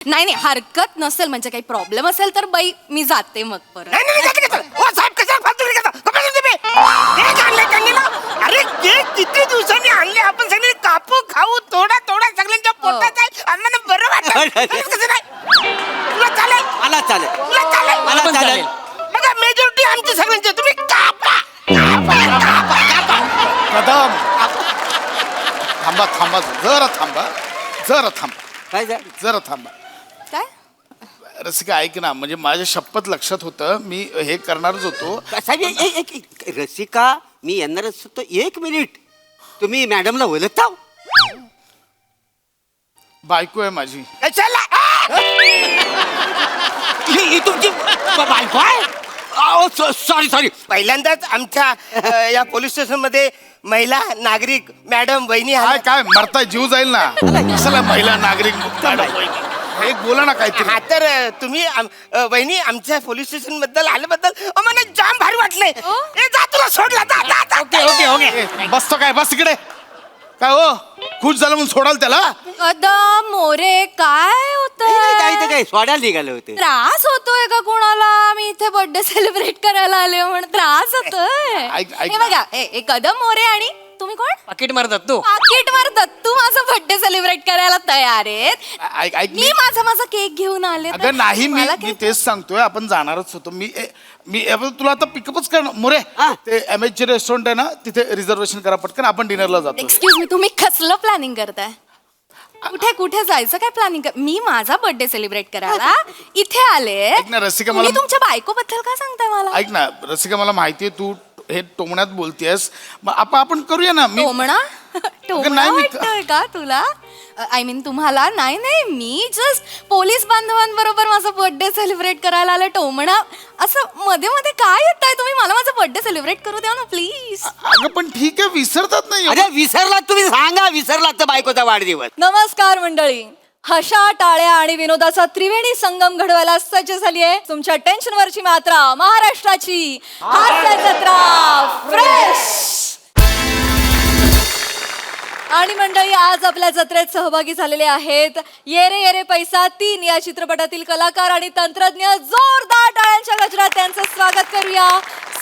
नाही नाही हरकत नसेल म्हणजे काही प्रॉब्लेम असेल तर बाई मी जाते मग परत. नाही नाही जाते का? ओ साहेब कशाला फालतू करता? कपडे तुम्ही केक आणले त्यांनी ना. अरे केक किती दिवसांनी आणले आपण सगळे कापू खाऊ थोडा थोडा सगळ्यांच्या पोटात आहे आम्हाला बरं वाटतं. कसं नाही तुला चालेल मला चालेल तुला चालेल मला चालेल बघा मेजॉरिटी आमची सगळ्यांची तुम्ही कापा कापा कापा कापा कदम थांबा थांबा जरा थांबा जरा थांबा काय झालं? जरा थांबा. काय रसिका ऐक ना म्हणजे माझ्या शपथ लक्षात होतं मी हे करणारच होतो. साहेब रसिका मी येणारच होतो. 1 मिनिट तुम्ही मॅडमला ओळखता? बायको आहे माझी. कशाला ही तुमची बायको आहे? Sorry sorry. पहिल्यांदाच आमच्या या पोलीस स्टेशन मध्ये महिला नागरिक मॅडम वहिनी काय आल्या. काय मरता जीव जाईल ना. कसला महिला नागरिक मॅडम वहिनी. एक बोला ना काहीतरी. हा तर तुम्ही वहिनी आमच्या पोलीस स्टेशन बद्दल आल्याबद्दल आम्हाला जाम भारी वाटलंय. ए जा तुला सोडला जा जा जा. ओके ओके ए, बसतो काय बस इकडे. काय हो खुश झालं म्हणून सोडाल त्याला. कदम मोरे काय होत काय सोडायला निघाले होते. त्रास होतोय का कोणाला मी इथे बर्थडे सेलिब्रेट करायला आले म्हणून त्रास होतोय. ऐक हे बघा हे कदम मोरे आणि तुम्ही कोण पाकिट मारतात तू. पाकिटवर दत्तू माझं बर्थडे सेलिब्रेट करायला तयार आहेत. ऐक ऐक मी माझा केक घेऊन आले तर अगं नाही मी मला मी cake- तेच सांगतोय आपण जाणारच होतो. मी तुला आता पिकअपच करणार मोरे. हा. ते MH रेस्टॉरंट आहे ना तिथे रिझर्वेशन करा पटकन आपण डिनरला जातो. एक्सक्यूज मी तुम्ही कसलं प्लॅनिंग करताय? कुठे कुठे जायचं काय प्लॅनिंग मी माझा बर्थडे सेलिब्रेट करायला इथे आले. ऐक ना, रसिका, तुम्ही मला- तुमच्या बायको बद्दल काय सांगताय मला? ऐक ना रसिका मला माहितीये तू हे टोमण्यात बोलतेस मग आपण करूया ना. मी टोमणा टोमणा नाही, मी- वाटतोय का तुला? आय मीन तुम्हाला नाही नाही मी जस्ट पोलीस बांधवांबरोबर माझा बर्थडे सेलिब्रेट करायला आलं. टोमणा असं मध्ये मध्ये काय येताय तुम्ही? मला माझा बर्थडे सेलिब्रेट करू द्या ना प्लीज. अगं पण ठीक आहे विसरतात नाही. अरे विसरलात तुम्ही सांगा. विसरलात तर बायकोचा वाढदिवस. नमस्कार मंडळी. हशा टाळ्या आणि विनोदाचा त्रिवेणी संगम घडवायला सज्ज झाली आहे तुमच्या टेन्शनवरची मात्रा महाराष्ट्राची हास्य जत्रा फ्रेश. आणि मंडळी आज आपल्या जत्रेत सहभागी झालेले आहेत येरे येरे पैसा 3 या चित्रपटातील कलाकार आणि तंत्रज्ञ. जोरदार टाळ्यांच्या गजरात त्यांचं स्वागत करूया.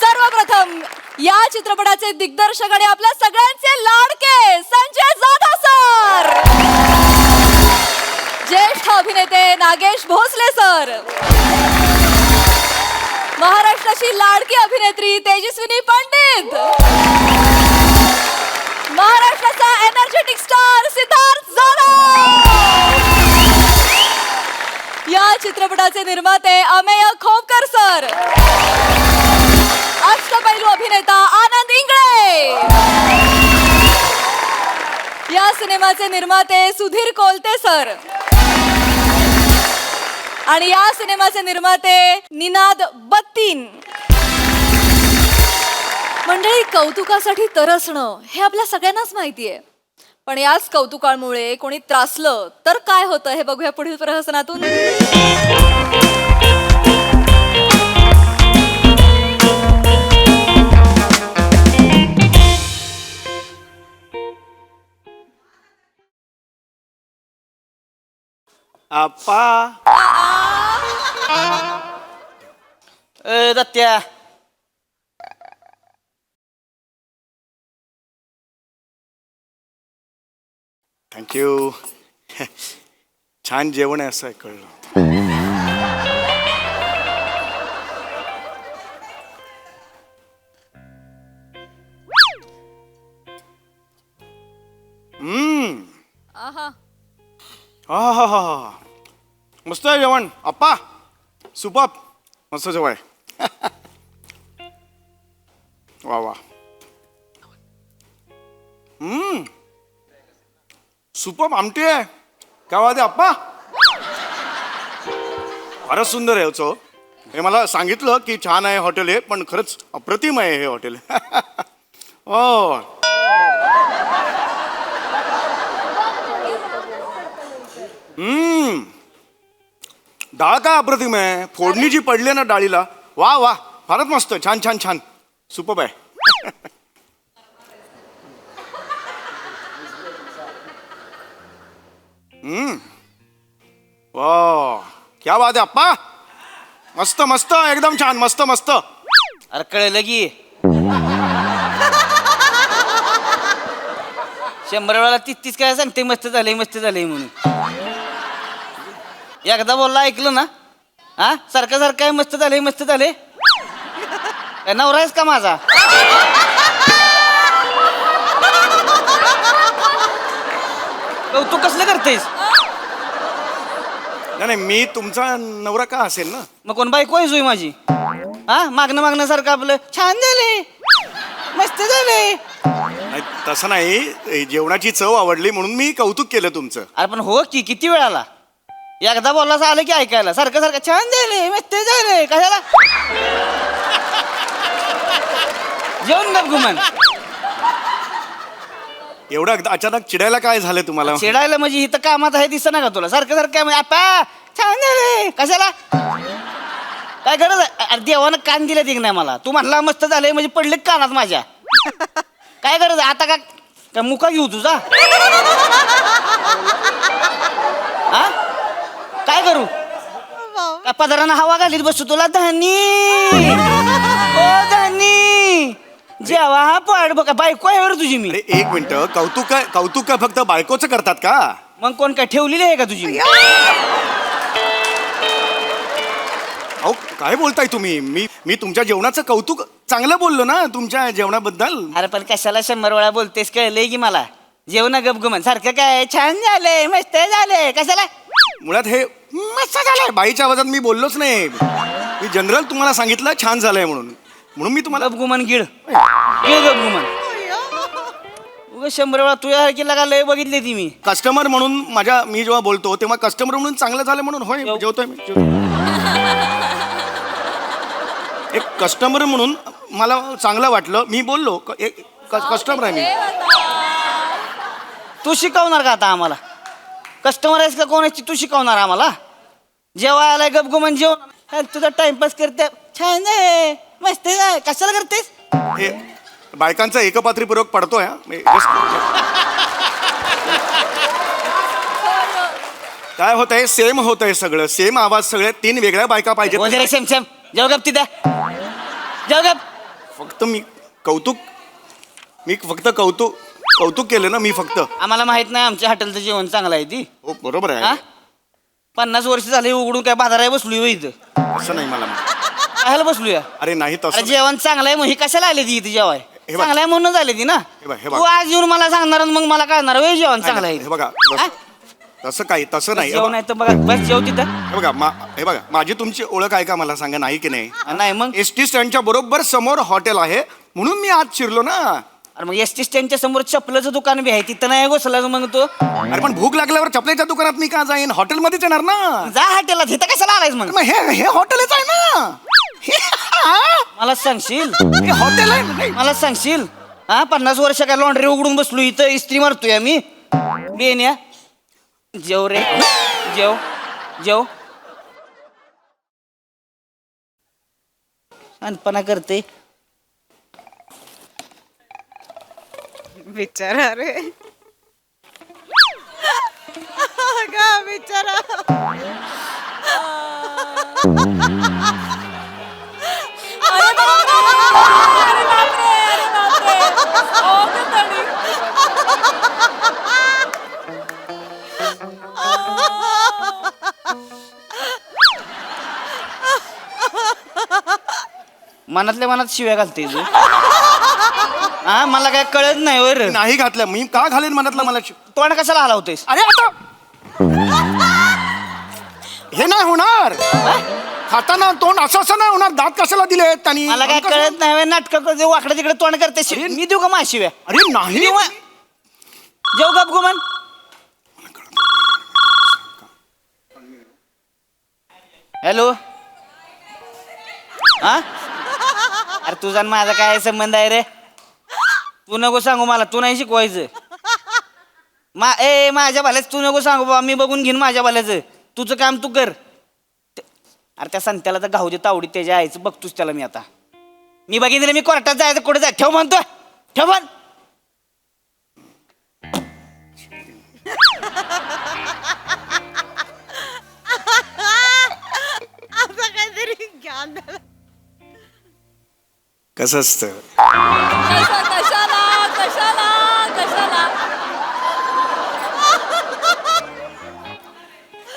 सर्वप्रथम या चित्रपटाचे दिग्दर्शक आणि आपल्या सगळ्यांचे लाडके संजय जाधव सर. ज्येष्ठ अभिनेते नागेश भोसले सर. महाराष्ट्राची लाडकी अभिनेत्री तेजस्विनी पंडित. महाराष्ट्राचा एनर्जेटिक स्टार सिद्धार्थ जाधव. या चित्रपटाचे निर्माते अमेय खोपकर सर. अष्टपैलू अभिनेता आनंद इंगळे. या सिनेमाचे निर्माते सुधीर कोलते सर. आणि या सिनेमाचे निर्माते निनाद बत्तीन. मंडळी कौतुकासाठी तरसणं हे आपल्या सगळ्यांनाच माहितीये पण याच कौतुकामुळे कोणी त्रासलं तर काय होतं हे बघूया पुढील प्रहसनातून. आप्पा दत्त्या थँक्यू. छान जेवण आहे असं कळलं. आहा हा हा हा हा मस्त आहे जेवण आप्पा. सुपर मस्त जेवण आहे. वा वा. सुपर आमटी आहे. काय वाटते आप्पा? फारच सुंदर आहे होतो. हे मला सांगितलं की छान आहे हॉटेल हे पण खरंच अप्रतिम आहे हे हॉटेल. हो डाळ काय अप्रतिम आहे. फोडणी जी पडली ना डाळीला वा वा फारच मस्त. छान छान छान सुपर आहे. वा क्या बात आहे अप्पा मस्त मस्त एकदम छान मस्त मस्त अरे कळलं की 100 वेळा 33 काय सांगते मस्त झालंय म्हणून एकदा बोलला ऐकलं ना हा सारखं सारखं काय मस्त झालंय काय नवरा आहेस का माझा तू कसलं करतेस नाही मी तुमचा नवरा का असेल ना मग कोण बायको आहे जुई माझी हा मागणं सारखं आपलं छान झाले मस्त झाले नाही तसं नाही जेवणाची चव आवडली म्हणून मी कौतुक केलं तुमचं अरे पण हो की किती वेळाला एकदा बोललास आलं की ऐकायला सारखं छान झाले मस्त झाले कशाला जेवण गप गुमान एवढं अचानक चिडायला काय झालं तुम्हाला चिडायला म्हणजे इथं कामात आहे दिसत ना का तुला सारखं काय म्हणजे आपा छान झाले कशाला काय गरज आहे अरे देवानं कान दिले दिग नाही मला तू म्हणला मस्त झाले म्हणजे पडले कानात माझ्या काय गरज आहे आता काय मुका घेऊ तुझा हा काय करू काय पदरानं हवा घालीत बसू तुला धनी ओ धनी जेव्हा हा पड बघा बायको आहे बरं तुझी मी अरे एक मिनिट कौतुक काय फक्त बायकोचं करतात का मग कोण काय ठेवलेली आहे का तुझी मी अहो काय बोलताय तुम्ही मी तुमच्या जेवणाचं कौतुक चांगलं बोललो ना तुमच्या जेवणाबद्दल अरे पण कशाला 100 वेळा बोलतेस कळलंय की मला जेवण गपगुमन सारखं काय छान झाले मस्त झाले कशाला मुळात हे मस्त झालंय बाईच्या आवाजात मी बोललोच नाही मी जनरल तुम्हाला सांगितलं छान झालंय म्हणून मी तुम्हाला गपगुमन गिळ गपगुमन उगा 100 वेळा तुझ्या केला का लय बघितली ती मी कस्टमर म्हणून मी जेव्हा बोलतो तेव्हा कस्टमर म्हणून चांगलं झालं म्हणून होय जेवतोय मी एक कस्टमर म्हणून मला चांगलं वाटलं मी बोललो कस्टमर आहे मी तू शिकवणार का आता आम्हाला कस्टमर आहेस का कोण आहेस तू शिकवणार आम्हाला जेव्हा आलाय गपगुमन जेवण तुझा टाइमपास करते छान आहे मस्त आहे कशाला करतेस हे बायकांचा एकपात्रीपूर्वक पडतोय हा. काय होत आहे सेम होत आहे सगळं सेम आवाज सगळे 3 वेगळ्या बायका पाहिजेत वगैरे सेम जेव गप तिथे जेव गप फक्त मी फक्त कौतुक केलं ना मी फक्त आम्हाला माहित नाही आमच्या हॉटेलचं जेवण चांगलं आहे ती हो बरोबर हा? आहे 50 वर्ष झाले उघडून काय बाजारात बसलोय होय इथं असं नाही मला कायला बसलूया अरे नाही अरे तसं जेवण चांगलं आहे मग ही कशाला आली ती इथे जेवाय हे बघ. चांगलं आहे म्हणून झाली ती ना हे बघ. तू आज येऊन मला सांगणार आणि मग मला कळणार होय जेवण चांगलं आहे हे बघा हा? तसं नाही जेवण आहे तर बघा बस जेव तिथं हे बघा माझी तुमची ओळख आहे का मला सांगा नाही की नाही नाही मग एसटी स्टँडच्या बरोबर समोर हॉटेल आहे म्हणून मी आज शिरलो ना अरे मग एस टी स्टँडच्या समोर चपलाचं दुकान बी आहे तिथं नाही घुसला मग तो अरे पण भूक लागल्यावर चपलेच्या दुकानात मी का जाईन हॉटेलमध्येच येणार ना जा हॉटेलला तिथं कशाला आलायस मग मग हे हॉटेलच आहे ना मला सांगशील हे हॉटेल आहे नाही. मला सांगशील हा 50 वर्ष काय लॉन्ड्री उघडून बसलो इथं इस्त्री मारतोय आम्ही बेन्या जेव रे जेव अनपणा करते बिचारा रे का बिचारा अरे बापरे, अरे बापरे, अरे बापरे. ओ, गंधणी. मनातल्या मनात शिव्या घालते तू हा मला काय कळत नाही वर नाही घातलं मी का घालेन मनातलं मला तोंड कशाला हलावतेस अरे आता हे नाही होणार खाताना तोंड असं नाही होणार दात कशाला दिले त्यांनी मला काय कळत नाही नाटक करते वाकडे तिकडे तोंड करते मी देऊ का माझ्या शिव्या अरे नाही जेव गप गुमान हॅलो हा अरे तुझा आणि माझा काय संबंध आहे रे तू नको सांगू मला तू नाही शिकवायचं माझ्या भल्याच तू नको सांगू बाबा मी बघून घेईन माझ्या भल्याचं तुझं काम तू कर अरे त्या संत्याला तर घाऊ दे तावडी त्याच्या आईचं बघतोच त्याला मी आता मी बघितलं मी कोर्टात जायचं कुठे जाय ठेव म्हणतो ठेव म्हण कसं असतं कशाला कशाला कशाला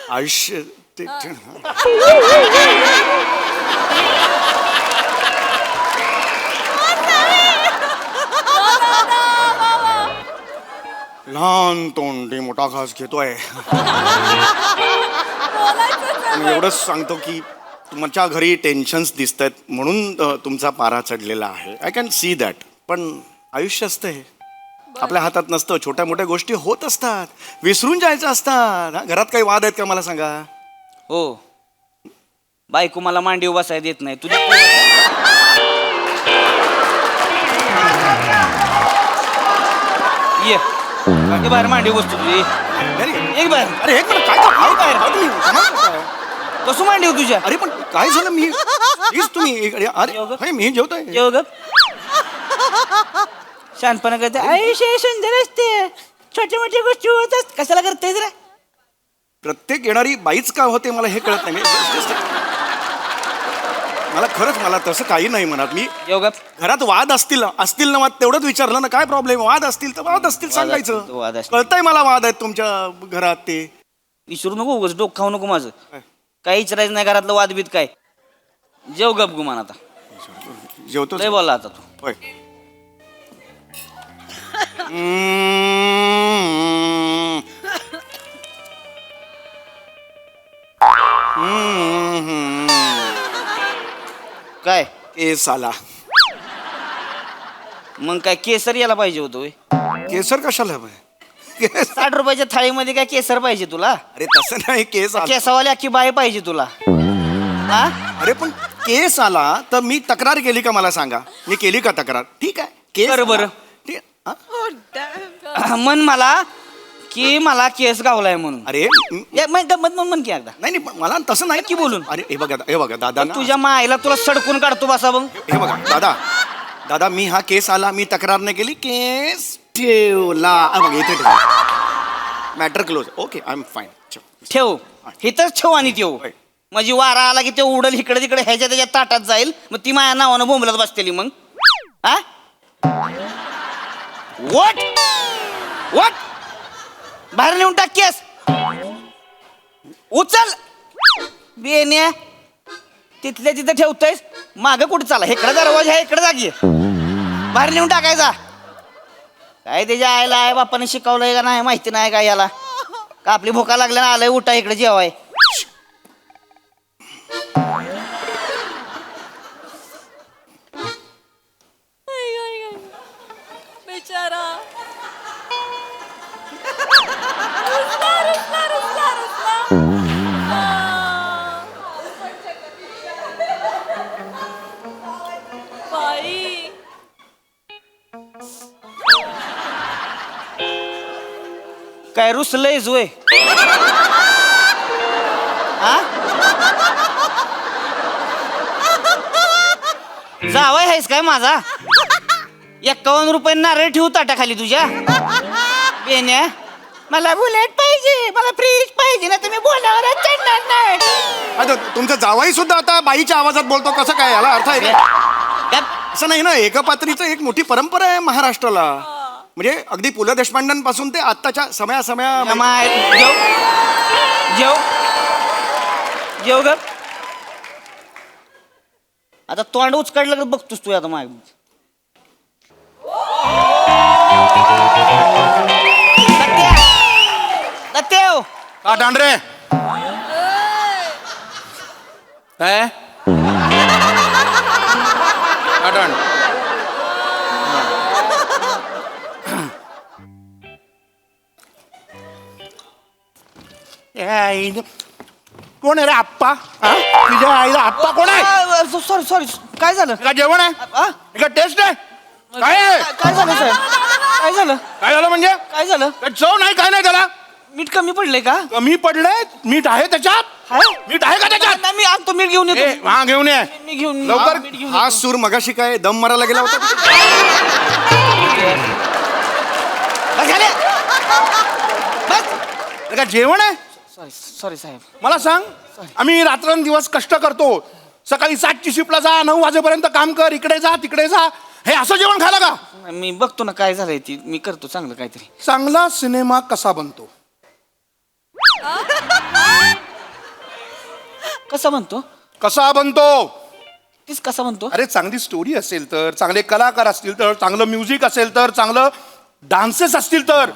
आयुष्य ते लहान तोंडी मोठा घास घेतोय मी एवढंच सांगतो की तुमच्या घरी टेन्शन्स दिसत आहेत म्हणून तुमचा पारा चढलेला आहे आय कॅन सी दॅट पण आयुष्य असतं हे आपल्या हातात नसतं छोट्या मोठ्या गोष्टी होत असतात विसरून जायचं असतात हा, घरात काही वाद आहेत का मला सांगा हो बायको मला मांडीव बसायला देत नाही तुझी ये ये बाहेर मांडीव बसतो तुझी एक बाहेर अरे एक मिनिट काय बाहेर कसं मांडीव तुझ्या अरे पण काय झालं मी प्लीज तुम्ही अरे मी जेवतोय जेव ग शानपणा करते आयुष्य सुंदर असते छोट्या मोठ्या गोष्टी होतात कशाला करते रे प्रत्येक येणारी बाईच का होते मला हे कळत नाही मला खरंच मला तसं काही नाही म्हणत मी जेव ग घरात वाद असतील ना वाद तेवढंच विचारलं ना काय प्रॉब्लेम वाद असतील तर वाद असतील सांगायचं वाद असतील. कळतंय मला वाद आहेत तुमच्या घरात ते विचारू नको उगाच डोकं खाऊ नको माझं काही विचारायचं नाही घरातलं वादबीत काय जेव गप गुमान आता जेवतो लय बोलला आता तू होय काय केस आला मग काय केसर यायला पाहिजे होतं होय. केसर कशाला बाई? केस 60 रुपयाच्या थाळीमध्ये काय केसर पाहिजे तुला अरे तसं नाही केस आला केसावाली अख्खी बाई पाहिजे तुला हा अरे पण केस आला तर मी तक्रार केली का मला सांगा मी केली का तक्रार ठीक आहे केस बरं, बरं. आला. ठीक हा? Oh, मला की मला केस गावलाय म्हणून अरे या, मग गंमत म्हण की एकदा नाही पण मला तसं नाही नक्की बोलून. अरे हे बघा दादा ना तुझ्या मायला तुला सडकून काढतो बसा बघ हे बघा दादा मी हा केस आला मी तक्रार नाही केली केस ठेवला बघ इथे ठेव matter close okay I am fine ठेव हिथंच ठेव आणि ठेव होय. म्हणजे वारा आला की ते उडल इकडे तिकडे ह्याच्या त्याच्या ताटात जाईल मग ती माझ्या नावानं बोंबलत बसतेली मग हा वॉट बाहेर नेऊन टाक केस उचल बेन्या तिथल्या तिथं ठेवतोयस मागं कुठं चाला इकडे दरवाजा आहे इकडे जागी बाहेर नेऊन टाकायचा काय त्याच्या आईला आहे बापाने शिकवलंय का नाही माहिती नाही काय याला का आपली भुका लागल्या ना आलंय उठा इकडे जेवाय बिचारा रुसला. बाई काय रुसलंय जोय हा जावाय आहेस काय माझा 51 रुपये नारळ ठेवू ताटाखाली तुझ्या बेन्या मला बुलेट पाहिजे मला फ्रीज पाहिजे ना तुम्ही बोलावरच चढणार नाही आता तुमचा जावाई सुद्धा आता बाईच्या आवाजात बोलतो कसं काय याला अर्थ आहे का? गप. असं नाही ना एकपात्रीचं एक मोठी परंपरा आहे महाराष्ट्राला म्हणजे अगदी पु ल देशपांड्यांपासून ते आत्ताच्या समय माय जेव जेव जेव ग आता तोंड उचकडलं का बघतोस तू आता माय दत्तेव का डांडरे काय डांड कोण आहे रे आप्पा तुझ्या आईला आप्पा कोण आहे सॉरी सॉरी काय झालं का जेवण आहे आ? का टेस्ट आहे काय आहे काय झालं साहेब काय झालं काय झालं म्हणजे काय झालं काय चव नाही काय नाही त्याला मीठ कमी पडलंय का कमी पडलंय मीठ आहे त्याच्यात मीठ आहे का त्याच्यात नाही, मी आणतो मीठ घेऊन ए, येतो हा घेऊन ये मी घेऊन लवकर मीठ घेऊन हा सूर मगाशी काय दम मारायला गेला होता बस झाले बस अरे का जेवण आहे सॉरी सॉरी साहेब मला सांग आम्ही रात्रंदिवस कष्ट करतो सकाळी 7ची शिफ्टला जा, 9 वाजेपर्यंत काम कर, इकडे जा तिकडे जा, हे असं जेवण खायला का? मी बघतो ना काय झालंय ती, मी करतो चांगलं काहीतरी. चांगला सिनेमा कसा बनतो? कसा म्हणतो? कसा बनतो? तीच कसा म्हणतो? अरे चांगली स्टोरी असेल तर, चांगले कलाकार असतील तर, चांगलं म्युझिक असेल तर, चांगलं डान्सेस असतील तर,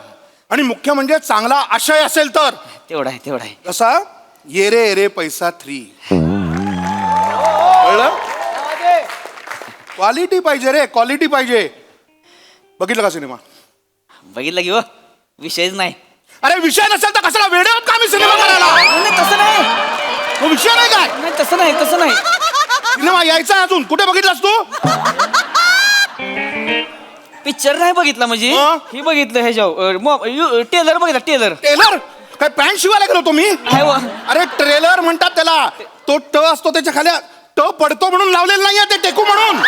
आणि मुख्य म्हणजे चांगला आशय असेल तर. तेवढा आहे तेवढा आहे. कसा? ये रे ये रे पैसा 3. कळलं? क्वालिटी पाहिजे रे, क्वालिटी पाहिजे. बघितलं का सिनेमा? बघितलं की हो, विषयच नाही. अरे विषय नसेल तर कशाला वेडे आहोत का आम्ही सिनेमा करायला? नाही, तसं नाही. तो विषय नाही काय? नाही तसं नाही, तसं नाही. सिनेमा यायचा आहे अजून. कुठे बघितलास तू? पिक्चर नाही बघितला म्हणजे मग? हे बघितलं ह्याच्या टेलर बघितला. Teller teller? काय पॅन्ट शिवायला गेलो तुम्ही? आहे व. अरे ट्रेलर म्हणतात त्याला. तो ट असतो त्याच्या खाली, ट पडतो म्हणून लावलेलं नाहीये ते, टेकू म्हणून.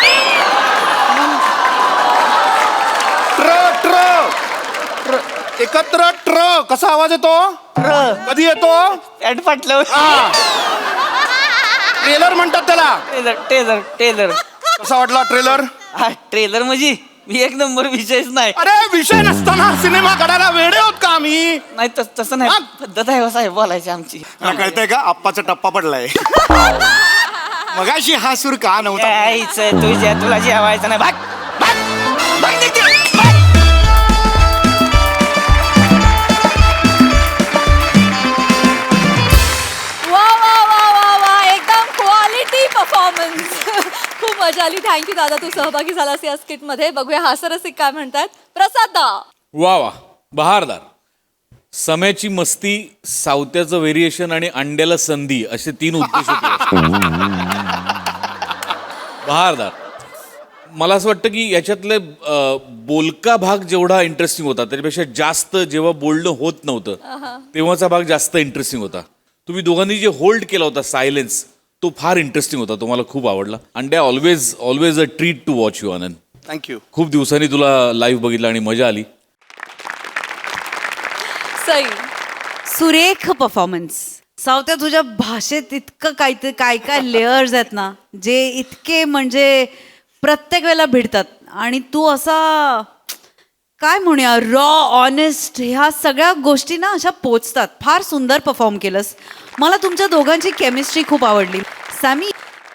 ट्र एकत्र ट्र कसा आवाज येतो? कधी येतो? पॅन्ट फाटलं. ट्रेलर म्हणतात त्याला. Tailor tailor tailor. कसा वाटला ट्रेलर? हा ट्रेलर म्हणजे मी एक नंबर विषयच नाही. अरे विषय नसताना सिनेमा काढायला वेडे होत का आम्ही? नाही तसं नाही. हा? पद्धत आहे हो साहेब बोलायची आमची. मला कळतंय का आप्पाचा टप्पा पडलाय? मगाशी हा सूर का नव्हता? यायचं तुला जेवायचं नाही. भाग भाग भाग निघते. वा वा वा वा वा एकदम क्वालिटी परफॉर्मन्स. खूप मजा आली. थँक्यू दादा, तू सहभागी झालास या स्किट मध्ये. बघूया हास्यरसिक काय म्हणतात. प्रसाद दा. वा वा, बहारदार. सम्याची मस्ती, सावत्याचं व्हेरिएशन आणि अंड्याला संधी असे 3 उद्देश होते. बहारदार. मला असं वाटतं की याच्यातले बोलका भाग जेवढा इंटरेस्टिंग होता त्याच्यापेक्षा जास्त जेव्हा बोलणं होत नव्हतं तेव्हाचा भाग जास्त इंटरेस्टिंग होता. तुम्ही दोघांनी जे होल्ड केला होता सायलेन्स, तो फार इंटरेस्टिंग होता. तो मला खूप आवडला. अंड्या always always a treat to watch you Anand. Thank you. खूप दिवसांनी तुला लाईव्ह बघितलं आणि मजा आली. सई. सुरेख परफॉर्मन्स. सावत्या तुझ्या भाषेत इतकं काय काय लेअर्स आहेत ना, जे इतके म्हणजे प्रत्येक वेळेला भिडतात. आणि तू असा काय म्हणूया रॉ ऑनेस्ट ह्या सगळ्या गोष्टी ना अशा पोचतात. फार सुंदर परफॉर्म केलंस. मला तुमच्या दोघांची केमिस्ट्री खूप आवडली. सॅमी,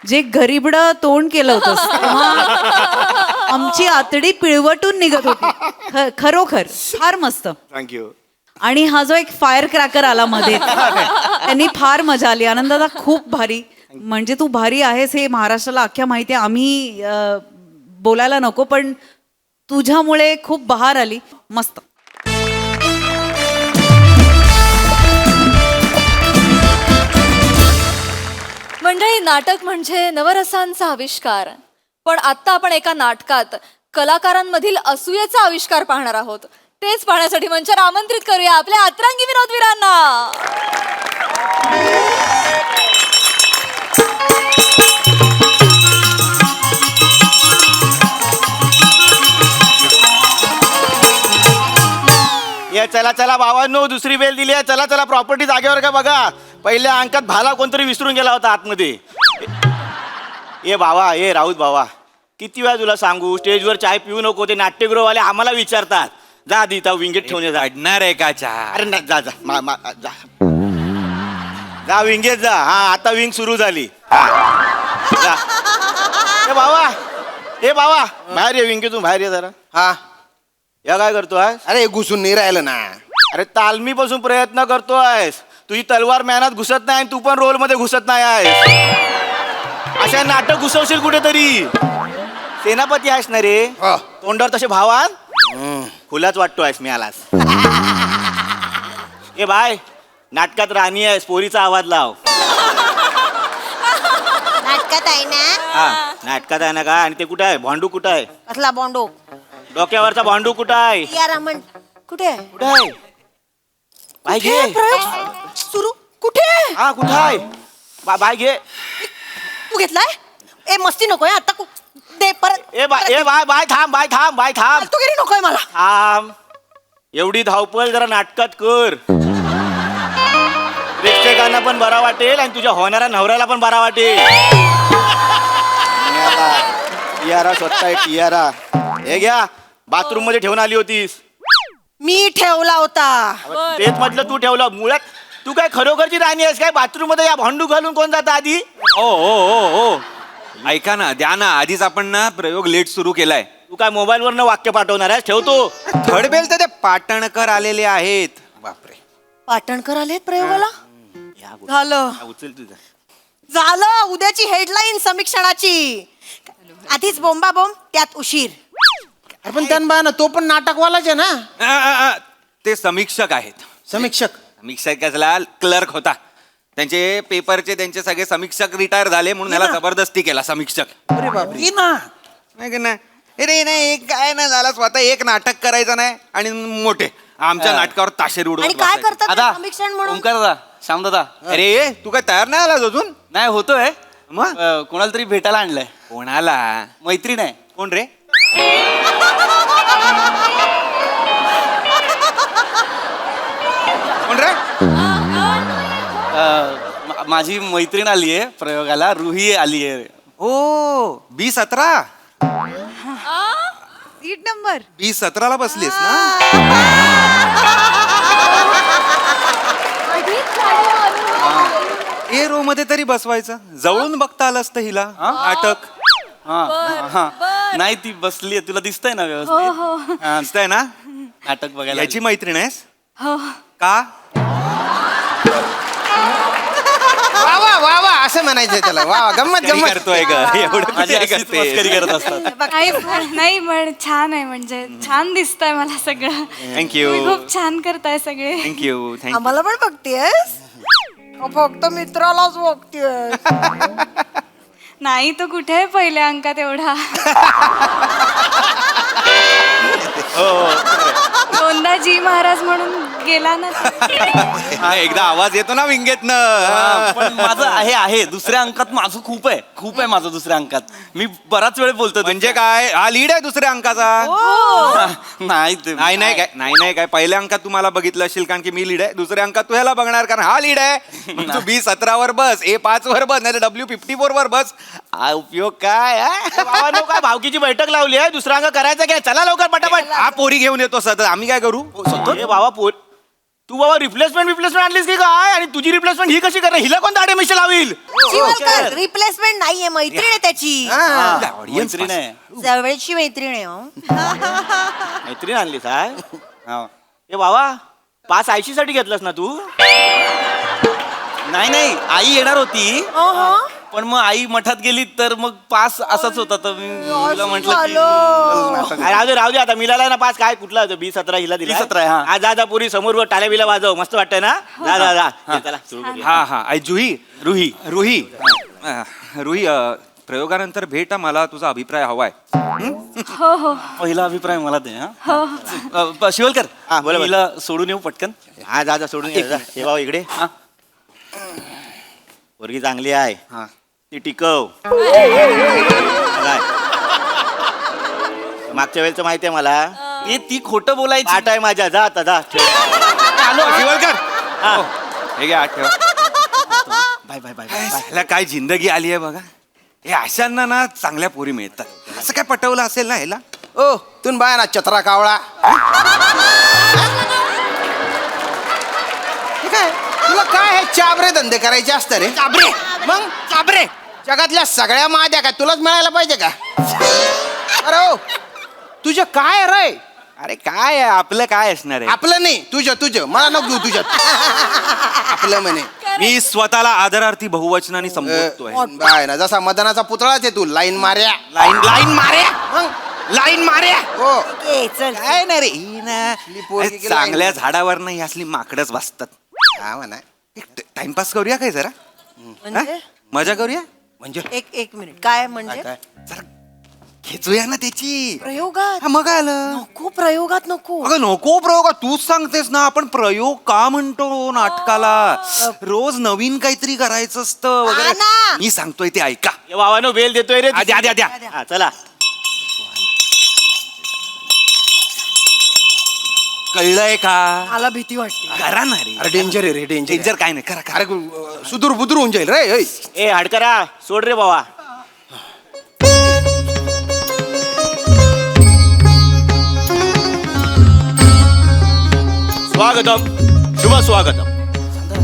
जे गरीबडं तोंड केलं होतंस तेव्हा आमची आतडी पिळवटून निघत होती. खरोखर फार मस्त. थँक्यू. आणि हा जो एक फायर क्रॅकर आला मध्ये त्यांनी फार मजा आली. आनंदाला खूप भारी. म्हणजे तू भारी आहेस हे महाराष्ट्राला अख्ख्या माहिती आहे. आम्ही बोलायला नको, पण तुझ्यामुळे खूप बहार आली. मस्त. मंडळी, नाटक म्हणजे नवरसांचा आविष्कार. पण आता आपण एका नाटकात कलाकारांमधील असूयेचा आविष्कार पाहणार आहोत. तेच पाहण्यासाठी मंचावर आमंत्रित करूया आपल्या अतरंगी विनोदवीरांना. ये चला चला भावांनो, दुसरी बेल दिली आहे. चला चला प्रॉपर्टी जागेवर का बघा. पहिल्या अंकात भाला कोणतरी विसरून गेला होता आतमध्ये. ये भावा, ये राऊत भावा, किती वेळा तुला सांगू स्टेजवर चाय पिऊ नको. ते नाट्यगृहवाले आम्हाला विचारतात. जा आधी त्या विंगेत ठेवून जा. काढणार आहे का चहा? अरे नाही, जा जा जा जा विंगेत जा. हा आता विंग सुरू झाली. जा. ए बाबा बाहेर ये, विंगेतून बाहेर ये जरा. हा. या काय करतोय? अरे घुसून नाही राहिलं ना. अरे तालमीपासून प्रयत्न करतोयस. तुझी तलवार मॅनात घुसत नाही, तू पण रोल मध्ये घुसत नाही आहेस. अशा नाटक घुसवशील कुठेतरी. सेनापती आहेस ना रे. हा. तोंडावर तसे भावान खुलाच वाटतोयस मी आलास. ए बाय, नाटकात राणी आहेस, पोरीचा आवाज लाव. नाटकात आहे ना. हा नाटकात आहे ना का. आणि ते कुठं आहे भांडू? कुठं आहे कसला बॉन्डो? डोक्यावरचा भांडू? कुठं आहे? या रामन कुठे आहे? कुठं आहे? बाय घे. सुरू कुठे? हा कुठं आहे? बाय घे. तू घेतलाय? ए मस्ती नकोय आता. दे परत. ए बाय थांब. तू गेली नकोय मला. थांब. एवढी धावपळ जरा नाटकात कर. प्रेक्षकांना पण बरा वाटेल आणि तुझ्या होणाऱ्या नवऱ्याला पण बरा वाटेल. टियारा स्वतः टियारा हे घ्या, बाथरूम मध्ये ठेवून आली होतीस. मी ठेवला होता. तेच म्हटलं तू ठेवलं. मुळात तू काय खरोखरची राणी आहेस काय? बाथरूम मध्ये या भांडू घालून कोण जातं आधी? ओ ऐका ना, द्या ना, आधीच आपण ना प्रयोग लेट सुरू केलाय. तू काय मोबाईल वरनं वाक्य पाठवणार आहेस? ठेवतो. थर्ड बेल तर ते पाटणकर आलेले आहेत. बापरे. पाटणकर आलेत प्रयोगाला. झालं उचल तुझं. झालं. उद्याची हेडलाईन समीक्षणाची. आधीच बोंबा बोंब, त्यात उशीर. पण त्यांना ना तो पण नाटकवालाच आहे ना. ते समीक्षक आहेत. समीक्षक समीक्षक कसला, क्लर्क होता. त्यांचे पेपरचे त्यांचे सगळे समीक्षक रिटायर झाले म्हणून याला जबरदस्ती केला समीक्षक. अरे बापरे ना. नाही का नाही? अरे नाही, काय नाही झाला, स्वतः एक नाटक करायचं नाही आणि मोठे आमच्या नाटकावर ताशेर उडवत आणि काय बसायचे. करतात ते दादा, समीक्षण म्हणून? ओंकार दादा, श्याम दादा. अरे तू काय तयार नाही आलास अजून? नाही होतोय. मग कोणाला तरी भेटायला आणलंय. कोणाला? मैत्रीण आहे. कोण रे? कोण रे? माझी मैत्रीण आली आहे प्रयोगाला. रुही आली आहे. ओ B17. सीट नंबर B17 बसलीस ना? ए रो मध्ये तरी बसवायचं. जवळून बघता आलं असतं हिला नाटक. नाही ती बसली आहे. तुला दिसतंय ना व्यवस्थित? दिसतंय ना? नाटक बघायला. याची मैत्रीण आहेस का? वा वा वा वा असं म्हणायचंय त्याला. वा वा, गंमत काय गंमत. करतोय ग एवढं माझी काय अशीच करते? मस्करी करत असतात. नाही पण छान आहे, म्हणजे छान दिसतंय मला सगळं. थँक्यू तुम्ही खूप छान करताय सगळे. Thank you thank you. आम्हाला पण बघतेस? फक्त मित्रालाच बघतेस. नाही तो कुठे आहे पहिल्या अंकात एवढा. दोनदा जी महाराज म्हणून गेला ना तो. हा एकदा आवाज येतो ना विंगेतनं. पण माझं आहे दुसऱ्या अंकात माझं खूप आहे माझं दुसऱ्या अंकात. मी बराच वेळ बोलतो. म्हणजे काय, हा लीड आहे दुसऱ्या अंकाचा? नाही ते- नाही नाही काय, नाही काय, पहिल्या अंकात तुम्हाला बघितलं असेल कारण की मी लीड आहे. दुसऱ्या अंकात तू ह्याला बघणार कारण हा लीड आहे. तू B17 वर बस, A5 वर बस, नाही W54 वर बस. हा उपयोग काय? बाबा काय भावकीची बैठक लावली आहे. दुसरा अंक करायचं काय? चला लवकर पटापट. हा पोरी घेऊन येतो सतत, आम्ही काय करू? ए बाबा तू बाबा रिप्लेसमेंट आणलीस की काय? आणि तुझी रिप्लेसमेंट ही कशी करणार? हिला कोण दाढे मिशी लावील? चिवलकर रिप्लेसमेंट नाहीये, मैत्रीण आहे त्याची. मैत्रीण आहे. जवळची मैत्रीण आहे. मैत्रीण आणली काय? ए बाबा पास आयशी साठी घेतलास ना तू? नाही आई येणार होती. पण मग आई मठात गेली तर मग पास असाच होता. तर मी तिला म्हटलं राहू दे आता. मिळाला ना पास. काय कुठला होता? B17 हिला दिला. B17 आहे. हा जा पुरी समोर टाल्या बिला वाजव. मस्त वाटतंय ना? जा चला सुरू करूया. हा आई रुही प्रयोगानंतर भेट, मला तुझा अभिप्राय हवाय. हो पहिला अभिप्राय मला दे. शिवलकर बोला. हिला सोडून येऊ पटकन. हा जा सोडून ये. हे भाऊ इकडे. पोरगी चांगली आहे. ती टिकव. काय? मागच्या वेळेचं माहिती आहे मला. ती खोटं बोलायची आठ आहे माझ्या. जा आता जा. शिवलकर हे घ्या ठेवा. Bye bye bye. ह्याला काय जिंदगी आली आहे बघा. हे अशांना ना चांगल्या पोरी मिळतात. असं काय पटवलं असेल ना ह्याला? ओ तुम्ही बाय ना चत्रा कावळा. काय तुला काय हे चाबरे धंदे करायचे असतात रे? चाबरे मग चाबरे जगातल्या सगळ्या माद्या काय तुलाच मिळायला पाहिजे का? अरे ओ तुझं काय रे? अरे काय आहे, आपलं काय असणार आहे? आपलं नाही तुझं मला नको घेऊ तुझ्यात. आपलं म्हणे. मी स्वतःला आदरार्थी बहुवचनाने संबोधतोय. बाय ना जसा मदनाचा पुतळाच आहे तू. लाईन मार्या. लाईन मारे, मग लाईन मारे. हो चल काय नाही रे, ही ना पोरगी की चांगल्या line. झाडावर नाही असली माकडच बसतात. हा म्हणा. टाइमपास करूया काय जरा? म्हणजे मजा करूया म्हणजे एक मिनिट. काय म्हणजे? जरा खेचूया ना त्याची. प्रयोगात हा, मग आलं. नको. प्रयोगात नको. अगं नको प्रयोग, तूच सांगतेस ना. आपण प्रयोग का म्हणतो नाटकाला? रोज नवीन काहीतरी करायचं असतं वगैरे. हा ना. मी सांगतोय ते ऐका. बाबानो बेल देतोय रे. द्या. हा, चला कळलंय का? मला भीती वाटते. करा ना रे. अरे डेंजर आहे रे डेंजर. डेंजर काय नाही, करा करा. अरे सुदूर बुदूर होऊन जाईल रे. ऐ. ए हडकरा सोड रे बाबा. स्वागतम, शुभ स्वागतम.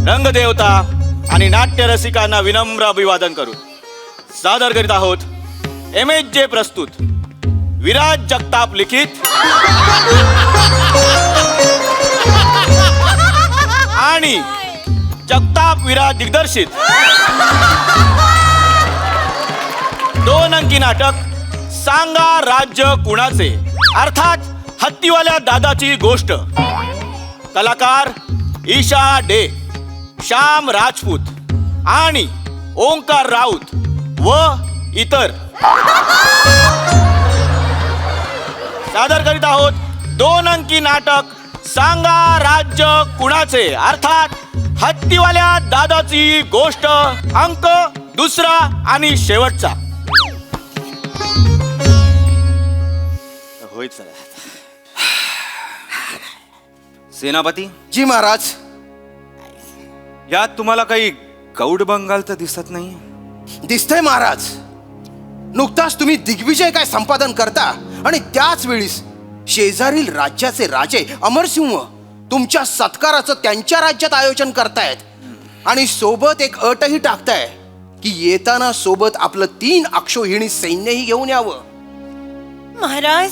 रंगदेवता आणि नाट्य रसिकांना विनम्र अभिवादन करून सादर करीत आहोत MHJ प्रस्तुत विराज जगताप लिखित आणि जगताप विराज दिग्दर्शित 2 अंकी नाटक सांगा राज्य कुणाचे, अर्थात हत्तीवाल्या दादाची गोष्ट. कलाकार ईशा डे, श्याम राजपूत आणि ओंकार राऊत व इतर. सादर करीत आहोत 2 अंकी नाटक सांगा राज्य कुणाचे, अर्थात हत्तीवाल्या दादाची गोष्ट. अंक 2 आणि शेवटचा. होय चला. सेनापती, जी महाराज. यात तुम्हाला काही गौड बंगाल तर दिसत नाही. दिसतंय महाराज. नुकताच तुम्ही दिग्विजय काय संपादन करता आणि त्याच वेळीस शेजारील राज्याचे राजे अमरसिंह तुमच्या सत्काराचं त्यांच्या राज्यात आयोजन करतायत आणि सोबत एक अटही टाकताय की येताना सोबत आपलं 3 अक्षोहिणी सैन्यही घेऊन यावं. महाराज,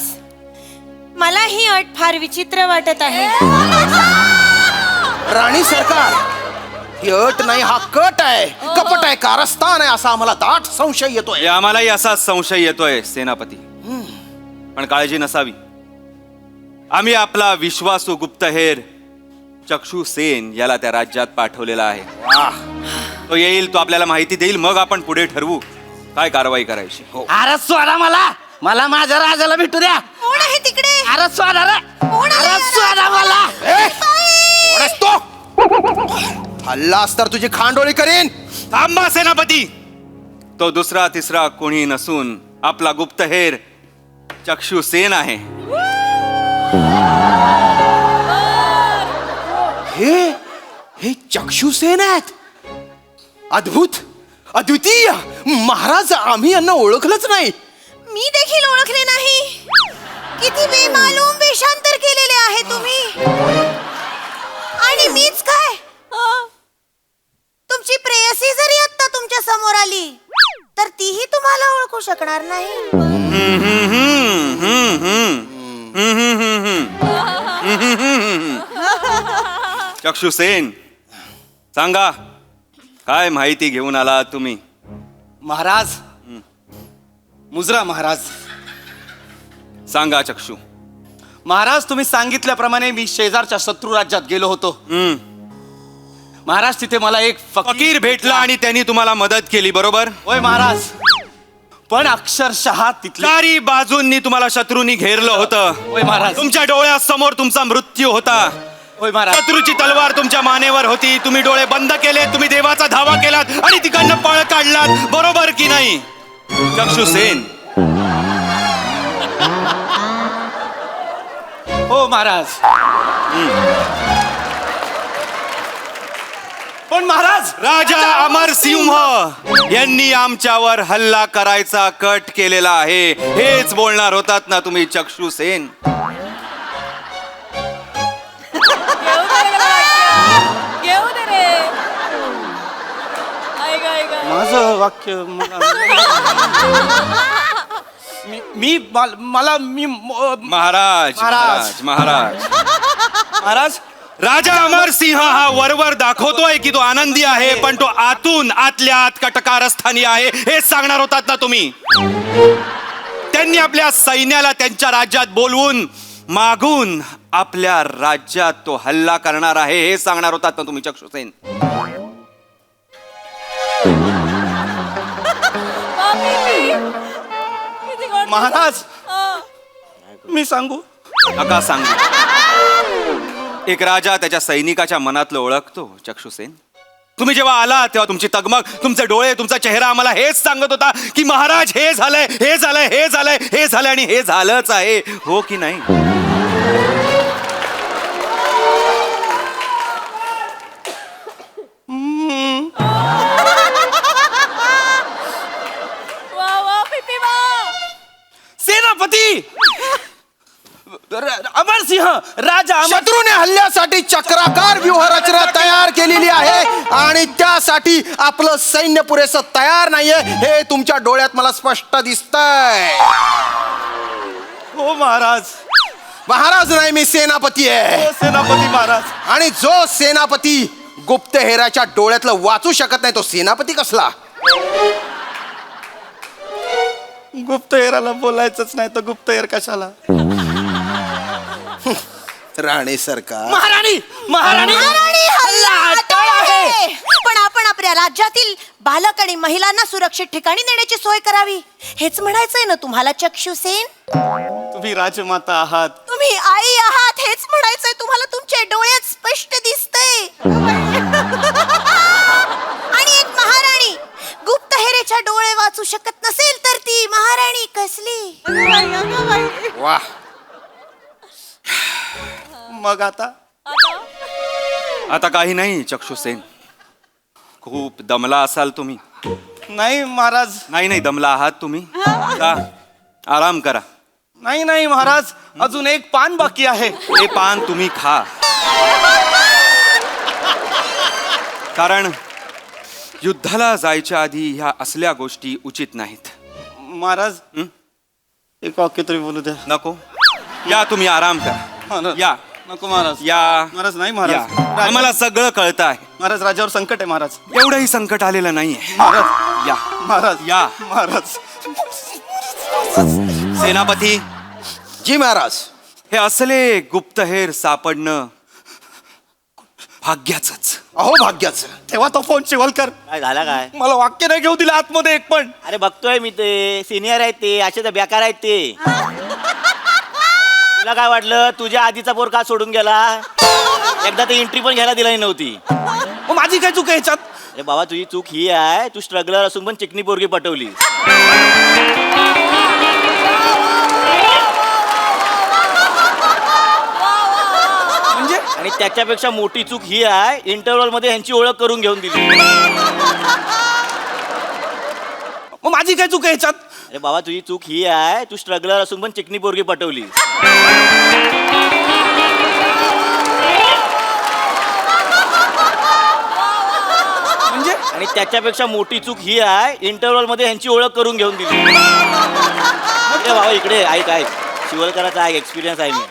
मला ही अट फार विचित्र वाटत आहे. राणी सरकार, ही अट नाही, हा कट आहे, कपट आहे, कारस्थान आहे असा आम्हाला दाट संशय येतोय. आम्हालाही असाच संशय येतोय सेनापती. पण काळजी नसावी. आम्ही आपला विश्वासू गुप्तहेर चक्षु सेन याला त्या राज्यात पाठवलेला आहे. तो येईल, तो आपल्याला माहिती देईल, मग आपण पुढे ठरवू काय कारवाई करायची. हो. अरे सोडा मला माझ्या राजाला भेटू द्या. कोण आहे तिकडे? अरे सोडा रे. कोण आहे? अरे सोडा मला. कोणच तो? हल्लास तर तुझी खांडोळी करेन. थांबा सेनापती. तो 2रा 3रा कोणी नसून आपला गुप्तहेर चक्षु सेन आहे. हे चक्षुसेन आहेत. अद्भुत, अद्वितीय. महाराज, आम्ही यांना ओळखलंच नाही. मी देखील ओळखले नाही. किती बेमालूम वेषांतर केलेले आहे तुम्ही. आणि मीच काय, तुमची प्रेयसी जरी आता तुमच्या समोर आली तर तीही तुम्हाला ओळखू शकणार नाही. चक्षु सेन, सांगा काय माहिती घेऊन आला तुम्ही. महाराज, मुजरा महाराज. सांगा चक्षु. महाराज, तुम्ही सांगितल्याप्रमाणे मी शेजारच्या शत्रू राज्यात गेलो होतो. महाराज, तिथे मला एक फकीर भेटला आणि त्यांनी तुम्हाला मदत केली, बरोबर? होय महाराज. पण अक्षरशः तिथल्या चारी बाजूंनी तुम्हाला शत्रूंनी घेरलं होतं. होय महाराज. तुमच्या डोळ्यासमोर तुमचा मृत्यू होता. होय महाराज. शत्रूची तलवार तुमच्या मानेवर होती. तुम्ही डोळे बंद केले, तुम्ही देवाचा धावा केलात आणि तिकडनं पळ काढलात, बरोबर की नाही चक्षु सेन? हो महाराज. पण महाराज, राजा अमरसिंह यांनी आमच्यावर हल्ला करायचा कट केलेला आहे, हेच बोलणार होतात ना तुम्ही चक्षु सेन? घेऊ दे रे. माझं वाक्य महाराज महाराज महाराज महाराज, राजा अमरसिंह हा वरवर दाखवतोय की तो आनंदी आहे, पण तो आतून आतल्या आत कटकारस्थानी आहे, हेच सांगणार होतात ना तुम्ही. त्यांनी आपल्या सैन्याला त्यांच्या राज्यात बोलवून मागून आपल्या राज्यात तो हल्ला करणार आहे, हे सांगणार होतात ना तुम्ही चक्षुसेन? महाराज, मी सांगू? नका सांगू. एक राजा त्याच्या सैनिकाच्या मनातलं ओळखतो चक्षुसेन. तुम्ही जेव्हा आला तेव्हा तुमची तगमग, तुमचे डोळे, तुमचा चेहरा आम्हाला हेच सांगत होता की महाराज हे झालंय, हे झालंय, हे झालंय, हे झालंय आणि हे झालंच आहे, हो की नाही? सिंह राजा शत्रूने हल्ल्यासाठी चक्राकार व्यूहरचना तयार केलेली आहे आणि त्यासाठी आपलं सैन्य पुरेसं तयार नाहीये हे तुमच्या डोळ्यात मला स्पष्ट दिसतंय. हो महाराज. महाराज नाही, मी सेनापती आहे. हो सेनापती महाराज. आणि जो सेनापती गुप्तहेराच्या डोळ्यातलं वाचू शकत नाही तो सेनापती कसला? गुप्तहेराला बोलायचंच नाही तर गुप्तहेर कशाला? राणे सरकार. महाराणी महाराणी हल्ला अटळ आहे. पण आपण आपल्या राज्यातील बालक आणि महिलांना सुरक्षित ठिकाणी नेण्याची सोय करावी हेच म्हणायचंय ना तुम्हाला चक्षुसेन? तुम्ही राजमाता आहात. तुम्ही आई आहात हेच म्हणायचंय तुम्हाला. तुमचे डोळ्यात स्पष्ट दिसतंय. आणि एक महाराणी गुप्तहेरेच्या डोळे वाचू शकत नसेल तर ती महाराणी कसली? वा. मग आता काही नाही चक्षुसेन, खूप दमला असाल तुम्ही. नाही महाराज. नाही दमला आहात तुम्ही. जा, आराम करा. नाही महाराज, अजून एक पान बाकी आहे. हे पान तुम्ही खा, कारण युद्धाला जायच्या आधी ह्या असल्या गोष्टी उचित नाहीत. महाराज एक वाक्य तरी बोलू द्या. नको, या तुम्ही आराम करा. महाराज. या नको महाराज. या महाराज नाही महाराज. या. आम्हाला सगळं कळतं आहे. महाराज राज्यावर संकट आहे महाराज. एवढंही संकट आलेलं नाहीये. महाराज या महाराज या महाराज. सेनापती, जी महाराज. हे असले गुप्तहेर सापडणं भाग्याचंच. अहो भाग्याचं. तेव्हा तो फोन शिवलकर. काय झाला काय? मला वाक्य नाही घेऊ दिलं आतमध्ये एक पण. अरे बघतोय मी, ते सिनियर आहेत, ते असे तर बेकार आहेत ते. तुला काय वाटलं तुझ्या आधीचा पोर का सोडून गेला? एकदा ते एंट्री पण घ्यायला दिली नव्हती. मग माझी काय चूक आहे याच्यात? अरे बाबा तुझी चूक ही आहे, तू स्ट्रगलर असून पण चिकनी पोरगी पटवली. म्हणजे आणि त्याच्यापेक्षा मोठी चूक ही आहे, इंटरव्हल मध्ये यांची ओळख करून घेऊन दिली. मग माझी काय चूक आहे याच्यात? अरे बाबा तुझी चूक ही आहे, तू स्ट्रगलर असून पण चिकनी पोरगी पटवली. म्हणजे आणि त्याच्यापेक्षा मोठी चूक ही आहे, इंटरव्हल मध्ये यांची ओळख करून घेऊन दिली. अरे बाबा इकडे ऐक ऐक, शिवलकराचा एक एक्सपिरियन्स आहे मी.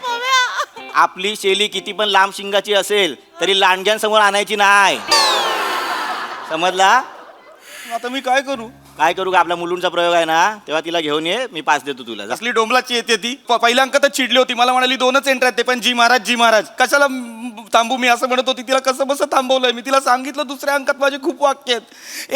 आपली शेली किती पण लांब शिंगाची असेल तरी लांडग्यांसमोर आणायची नाही, समजला? आता मी काय करू? काय करू का, आपला मुलुंडचा प्रयोग आहे ना, तेव्हा तिला घेऊन ये, मी पास देतो तुला. असली डोंबलाची येते ती. पहिल्या अंकातच चिडली होती, मला म्हणाली 2च एंट्री आहेत ते पण जी महाराज. कशाला थांबू मी असं म्हणत होती. तिला कसं बसं थांबवलंय मी. तिला सांगितलं दुसऱ्या अंकात माझे खूप वाक्य आहेत.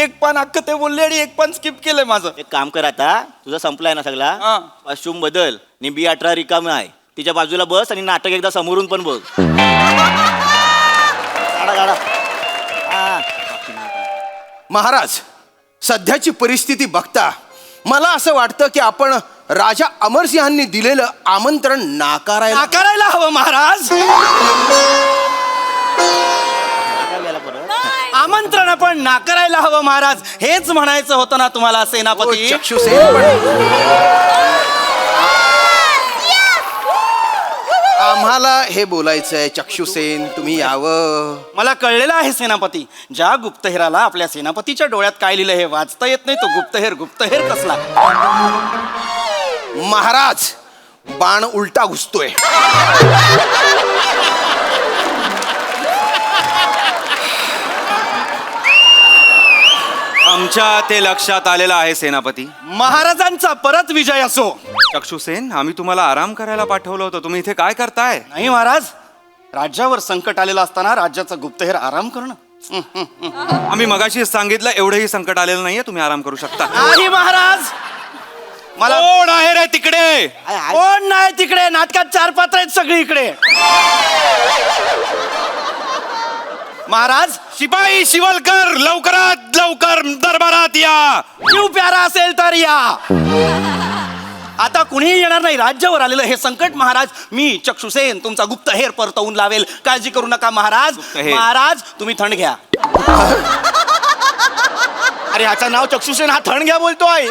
एक पान अख्खं ते बोलले आणि एक पान स्किप केलंय माझं. एक काम कर, आता तुझा संपलाय ना सगळा, हा. कॉस्ट्युम बदल, आणि B18 रिकाम आहे, तिच्या बाजूला बस आणि नाटक एकदा समोरून पण बघ. महाराज, सध्याची परिस्थिती बघता मला असं वाटतं की आपण राजा अमरसिंहांनी दिलेलं आमंत्रण नाकारायला हवं महाराज. आमंत्रण आपण नाकारायला हवं महाराज. हेच म्हणायचं होतं ना तुम्हाला सेनापती. चक्षुसेन, आम्हाला हे बोलायचंय. चक्षुसेन तुम्ही यावं. मला कळलेलं आहे सेनापती, ज्या गुप्तहेराला आपल्या सेनापतीच्या डोळ्यात काय लिहिलं हे वाचता येत नाही, तो गुप्तहेर कसला? महाराज, बाण उलटा घुसतोय. आमच्या ते लक्षात आलेलं आहे सेनापती. महाराजांचा परत विजय असो. चक्षुसेन, आम्ही तुम्हाला आराम करायला पाठवलं होतं, तुम्ही इथे काय करताय? नाही महाराज, राज्यावर संकट आलेलं असताना राज्याचा गुप्तहेर आराम करणं. आम्ही मगाशीच सांगितलं, एवढंही संकट आलेलं नाहीये, तुम्ही आराम करू शकता. नाही महाराज, मला कोण आहे रे तिकडे? कोण नाही तिकडे. नाटकात 4 पात्र आहेत सगळी इकडे. महाराज, शिपाई शिवलकर, लवकरात लवकर दरबारात या. जीव प्यारा असेल तर या. आता कुणीही येणार नाही. राज्यावर आलेलं हे संकट महाराज मी चक्षुसेन तुमचा गुप्तहेर परतवून लावेल. काळजी करू नका महाराज. महाराज तुम्ही थंड घ्या. अरे ह्याचं नाव चक्षुसेन, हा थंड घ्या बोलतोय.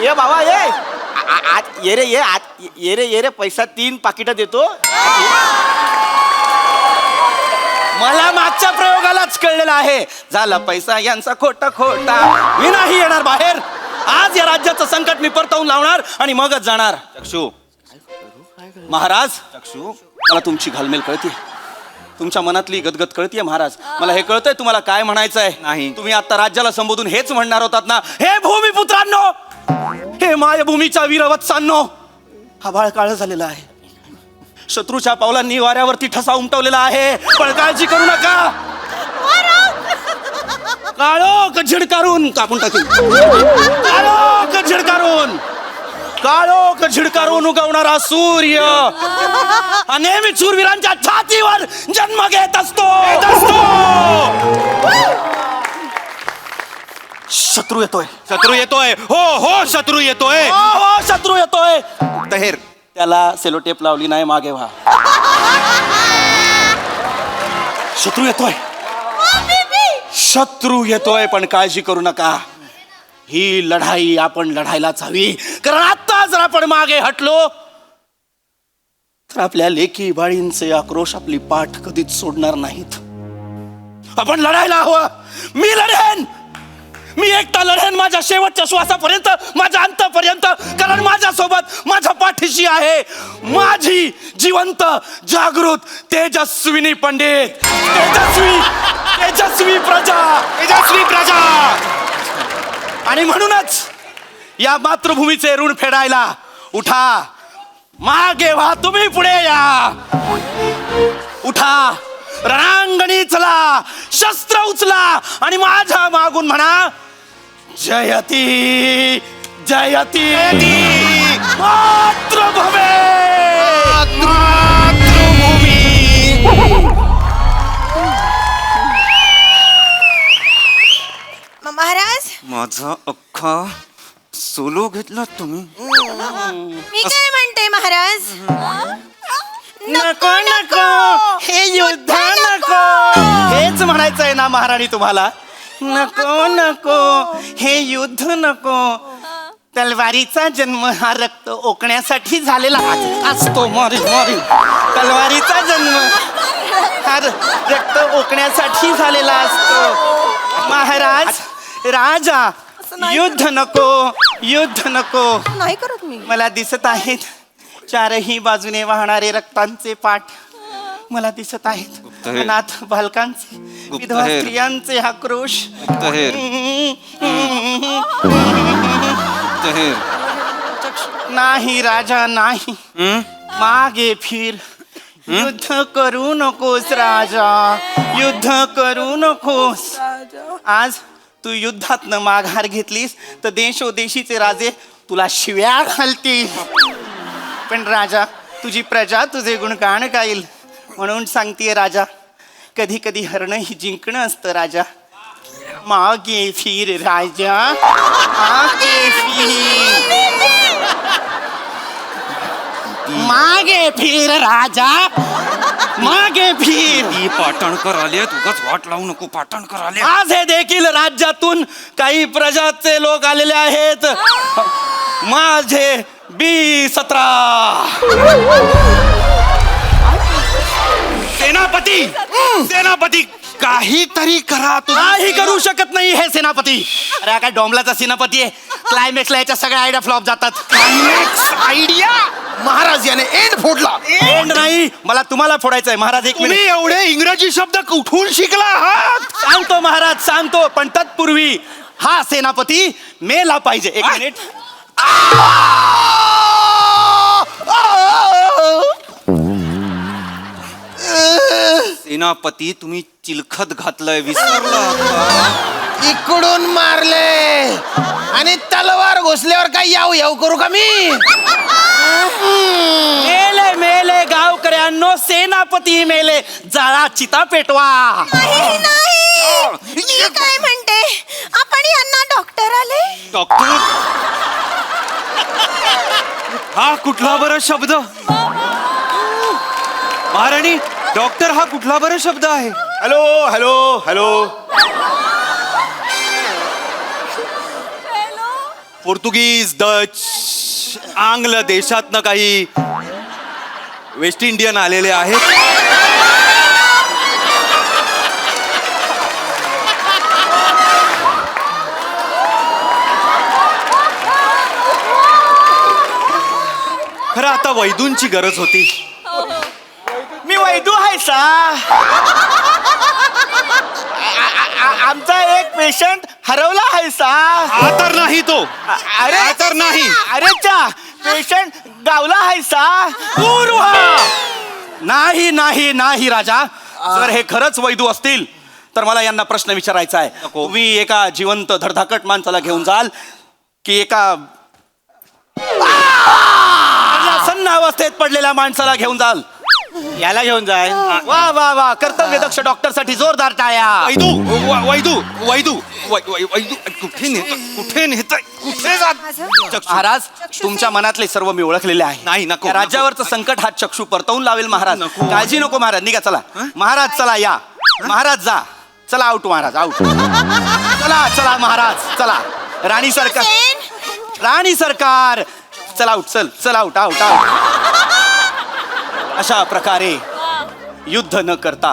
ये बाबा ये. आत ये रे ये आत ये रे पैसा 3 पाकिटं देतो. मला मागच्या प्रयोगालाच कळलेलं आहे. झाला पैसा यांचा खोटा खोटा. मी नाही येणार बाहेर. आज या राज्याचं संकट मी परतवून लावणार आणि मगच जाणार. चक्षू महाराज, चक्षू मला तुमची घालमेल कळते, तुमच्या मनातली गदगद कळतीये महाराज. मला हे कळतंय तुम्हाला काय म्हणायचंय. नाही. तुम्ही आता राज्याला संबोधून हेच म्हणणार होतात ना, हे भूमिपुत्रांनो, हे मायभूमीच्या वीरवत्सांनो, हा बाळ काळ झालेला आहे. शत्रूच्या पावलांनी वाऱ्यावरती ठसा उमटवलेला आहे. पण काळजी करू नका, काळोख झिडकारून कापून टाकेल. काळोख झिडकारून उगवणारा सूर्य हा नेहमी शूरवीरांच्या छातीवर जन्म घेत असतो. शत्रू येतोय. हो शत्रू येतोय. तहेर त्याला सेलोटेप लावली नाही, मागे व्हा. शत्रू येतोय पण काळजी करू नका. ही लढाई आपण लढायलाच हवी, कारण आता जर आपण मागे हटलो तर आपल्या लेकी बाळींचे आक्रोश आपली पाठ कधीच सोडणार नाहीत. आपण लढायला हवं. मी लढेन, मी एकटा लढेन माझ्या शेवटच्या श्वासापर्यंत, माझ्या अंतापर्यंत, कारण माझ्यासोबत माझ्या पाठीशी आहे माझी जिवंत जागृत तेजस्विनी पंडित. तेजस्वी प्रजा. आणि म्हणूनच या मातृभूमीचे ऋण फेडायला उठा. मागे व्हा, तुम्ही पुढे या. उठा, रणांगणी चला, शस्त्र उचला आणि माझ्या मागून म्हणा, जयती जयती मातृभूमी. महाराज, माझा अख्खा सोलो घेतला तुम्ही. मी काय म्हणते महाराज, नको नको हे युद्ध नको. हेच म्हणायचंय ना महाराणी तुम्हाला. नको नको हे युद्ध नको. तलवारीचा जन्म हा रक्त ओकण्यासाठी झालेला असतो. तलवारीचा जन्म हा रक्त ओकण्यासाठी झालेला असतो. महाराज, राजा, युद्ध नको. नाही करत मी. मला दिसत आहेत चारही बाजूने वाहणारे रक्तांचे पाठ. मला दिसत आहेत अनाथ बालकांचे, विधवा स्त्रियांचे आक्रोश. नाही राजा, नाही. मागे फिर. युद्ध करू नकोस राजा, युद्ध करू नकोस. आज तू युद्धातनं माघार घेतलीस तर देशोदेशीचे राजे तुला शिव्या घालतील. पण राजा, तुझी प्रजा तुझे गुणगान गाईल. म्हणून सांगतेय राजा, कधी कधी हरणं ही जिंकणं असतं राजा. मागे फिर राजा, मागे फिर राजा, मागे फिर. पाटणकर आले, उगाच वाट लावू नको. पाटणकर आले. आज हे देखील राज्यातून काही प्रजाचे लोक आलेले आहेत. माझे B17 सेनापती काहीतरी करा. काही करू शकत नाही हे सेनापती. अरे काय डोंबलाचा सेनापती आहे. क्लायमॅक्सला याच्या सगळ्या आयडिया फ्लॉप जातात. आयडिया महाराज याने एंड फोडला. एंड नाही, मला तुम्हाला फोडायचंय महाराज. एक तुम्ही मिनिट एवढे इंग्रजी शब्द कुठून शिकला आहात? सांगतो महाराज, सांगतो. पण तत्पूर्वी हा सेनापती मेला पाहिजे. एक मिनिट. सेनापती, तुम्ही चिलखत घातलंय, विसरला. इकडून मारले आणि तलवार घोसल्यावर काय याऊ करू का मी? मेले गावकऱ्यांनो, सेनापती मेले. जाळा चिता पेटवा. नाही. मी काय म्हणते, आपण यांना डॉक्टर आले. डॉक्टर, हा कुठला बरं शब्द? महाराणी, डॉक्टर हा कुठला बरं शब्द आहे? हॅलो. पोर्तुगीज, डच, आंग्ल देशातनं काही वेस्ट इंडियन आलेले आहेत. खरं आता वैदूंची गरज होती. मी वैदू आहे सा. आमचा एक पेशंट हरवला आहे सा. हा तर नाही तो. अरे हा तर नाही. अरे चा पेशंट गावला आहे सा. दूर व्हा. नाही नाही नाही राजा, जर हे खरंच वैदू असतील तर मला यांना प्रश्न विचारायचा आहे. तुम्ही एका जिवंत धडधाकट माणसाला घेऊन जाल की एका सन्न अवस्थेत पडलेल्या माणसाला घेऊन जाल? याला घेऊन जाय. वा वा वा, कर्तव्यदक्ष डॉक्टर साठी जोरदार टाळ्या. वैदू वैदू वैदू वैदू कुठे नेत कुठे जात? महाराज, तुमच्या मनातले सर्व मी ओळखलेले आहे. नाही, नको, या राज्यावरचं संकट हा चक्षू परतवून लावेल महाराज. काळजी नको महाराज, निघा चला. महाराज चला या. महाराज जा. चला आउट महाराज, आउट. चला चला महाराज चला. राणी सरकार, राणी सरकार चला आउट. चल चल आउट आउट आउट. अशा प्रकारे युद्ध न करता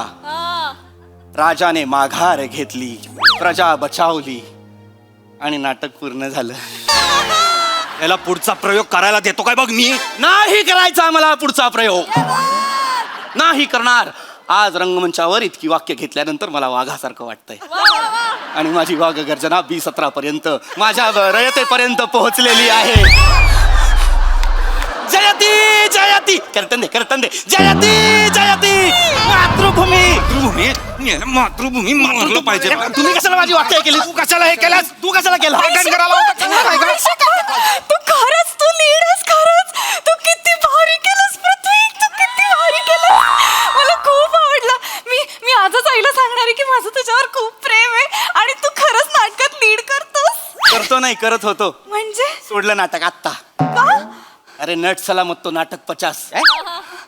राजाने माघार घेतली, प्रजा बचावली आणि नाटक पूर्ण झालं. याला पुढचा प्रयोग करायला देतो काय बघ मी. नाही करायचा आम्हाला पुढचा प्रयोग. नाही करणार. आज रंगमंचावर इतकी वाक्य घेतल्यानंतर मला वाघासारखं वाटतंय आणि माझी वाघ गर्जना B17 पर्यंत माझ्या रयतेपर्यंत पोहोचलेली आहे. जयती जयती करतंदे करतंदे जयती जयती मातृभूमी मातृभूमी मारलं पाहिजे. तुम्ही कशाला माझी वाक्य केली? तू कशाला हे केलास? तू कशाला केला? तू खरंच तू लीडच खरंच. तू किती भारी केलंस पृथ्वी. तू किती भारी केलंस. मला खूप आवडलं. मी आजच आईला सांगणार आहे की माझं तुझ्यावर खूप प्रेम आहे आणि तू खरंच नाटकात लीड करतोस. करतो नाही, करत होतो. म्हणजे सोडलं नाटक आत्ता. का? अरे नट सलामत तो नाटक 50.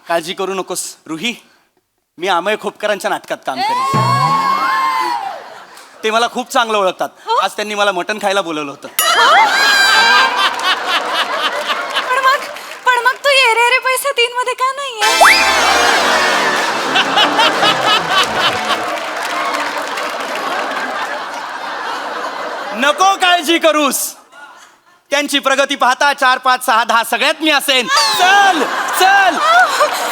काळजी करू नकोस रुही. मी अमय खोपकरांच्या नाटकात काम करेन. ते मला खूप चांगलं ओळखतात. आज त्यांनी मला मटण खायला बोलवलं होतं. पण मग तू येरे रे पैसा 3 मध्ये का नाहीये? नको काळजी करूस. त्यांची प्रगती पाहता 4, 5, 6, 10 सगळ्यात मी असेन. चल चल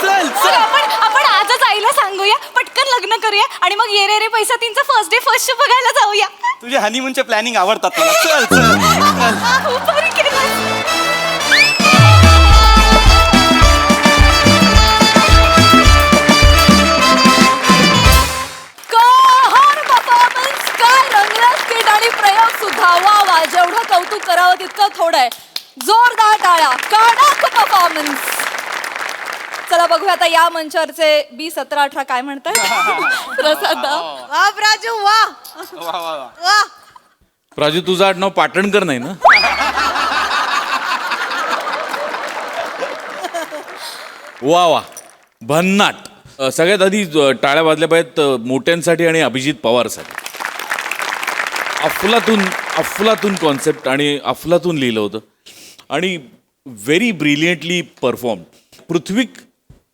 चल तर चल. आपण आजच आईला सांगूया, पटकन लग्न करूया आणि मग येरे रे पैसा 3चा फर्स्ट डे फर्स्ट शो बघायला जाऊया. तुझे हनीमूनचे प्लॅनिंग आवडतात मला. चल चल. खूप भारी केलं. काय रंगला स्किट आणि प्रयोग सुद्धा. वा वा, जेवढं कौतुक करावं तितकं थोडं आहे. जोरदार टाळ्या. कडक परफॉर्मन्स. चला बघूया आता या मंचावरचे B17, 18 काय म्हणतात. प्रसाद वा राजू वा. वा वा वा. वा. प्राजू, तुझं आडनाव पाटणकर नाही ना? वा वा, भन्नाट. सगळ्यात आधी टाळ्या वाजल्या पाहिजेत मोठ्यांसाठी आणि अभिजित पवारसाठी. अफलातून कॉन्सेप्ट आणि अफलातून लिहिलं होतं आणि व्हेरी ब्रिलियंटली परफॉर्म. पृथ्वीक,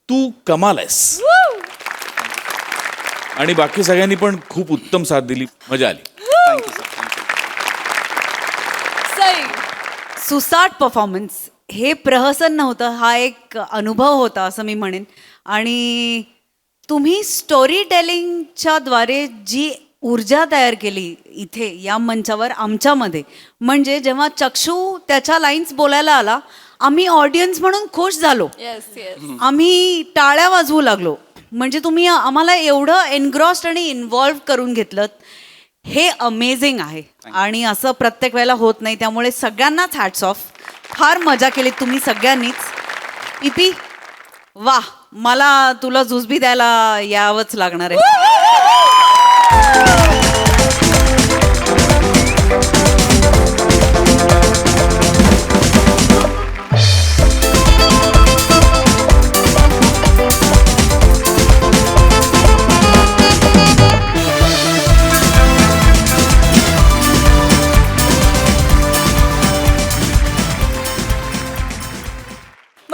तू कमाल आहेस. आणि बाकी सगळ्यांनी पण खूप उत्तम साथ दिली. मजा आली. सई. सुसाट परफॉर्मन्स. हे प्रहसन नव्हतं, हा एक अनुभव होता असं मी म्हणेन. आणि तुम्ही स्टोरी टेलिंगच्या द्वारे जी ऊर्जा तयार केली इथे या मंचावर आमच्यामध्ये, म्हणजे जेव्हा चक्षू त्याच्या लाईन्स बोलायला आला, आम्ही ऑडियन्स म्हणून खुश झालो. Yes yes. आम्ही टाळ्या वाजवू लागलो. म्हणजे तुम्ही आम्हाला एवढं एनग्रॉस्ड आणि इन्व्हॉल्व करून घेतलं. हे अमेझिंग आहे आणि असं प्रत्येक वेळेला होत नाही. त्यामुळे सगळ्यांनाच हॅट्स ऑफ. फार मजा केली तुम्ही सगळ्यांनीच. पीपी वा, मला तुला जुजबी द्यायला यावंच लागणार आहे.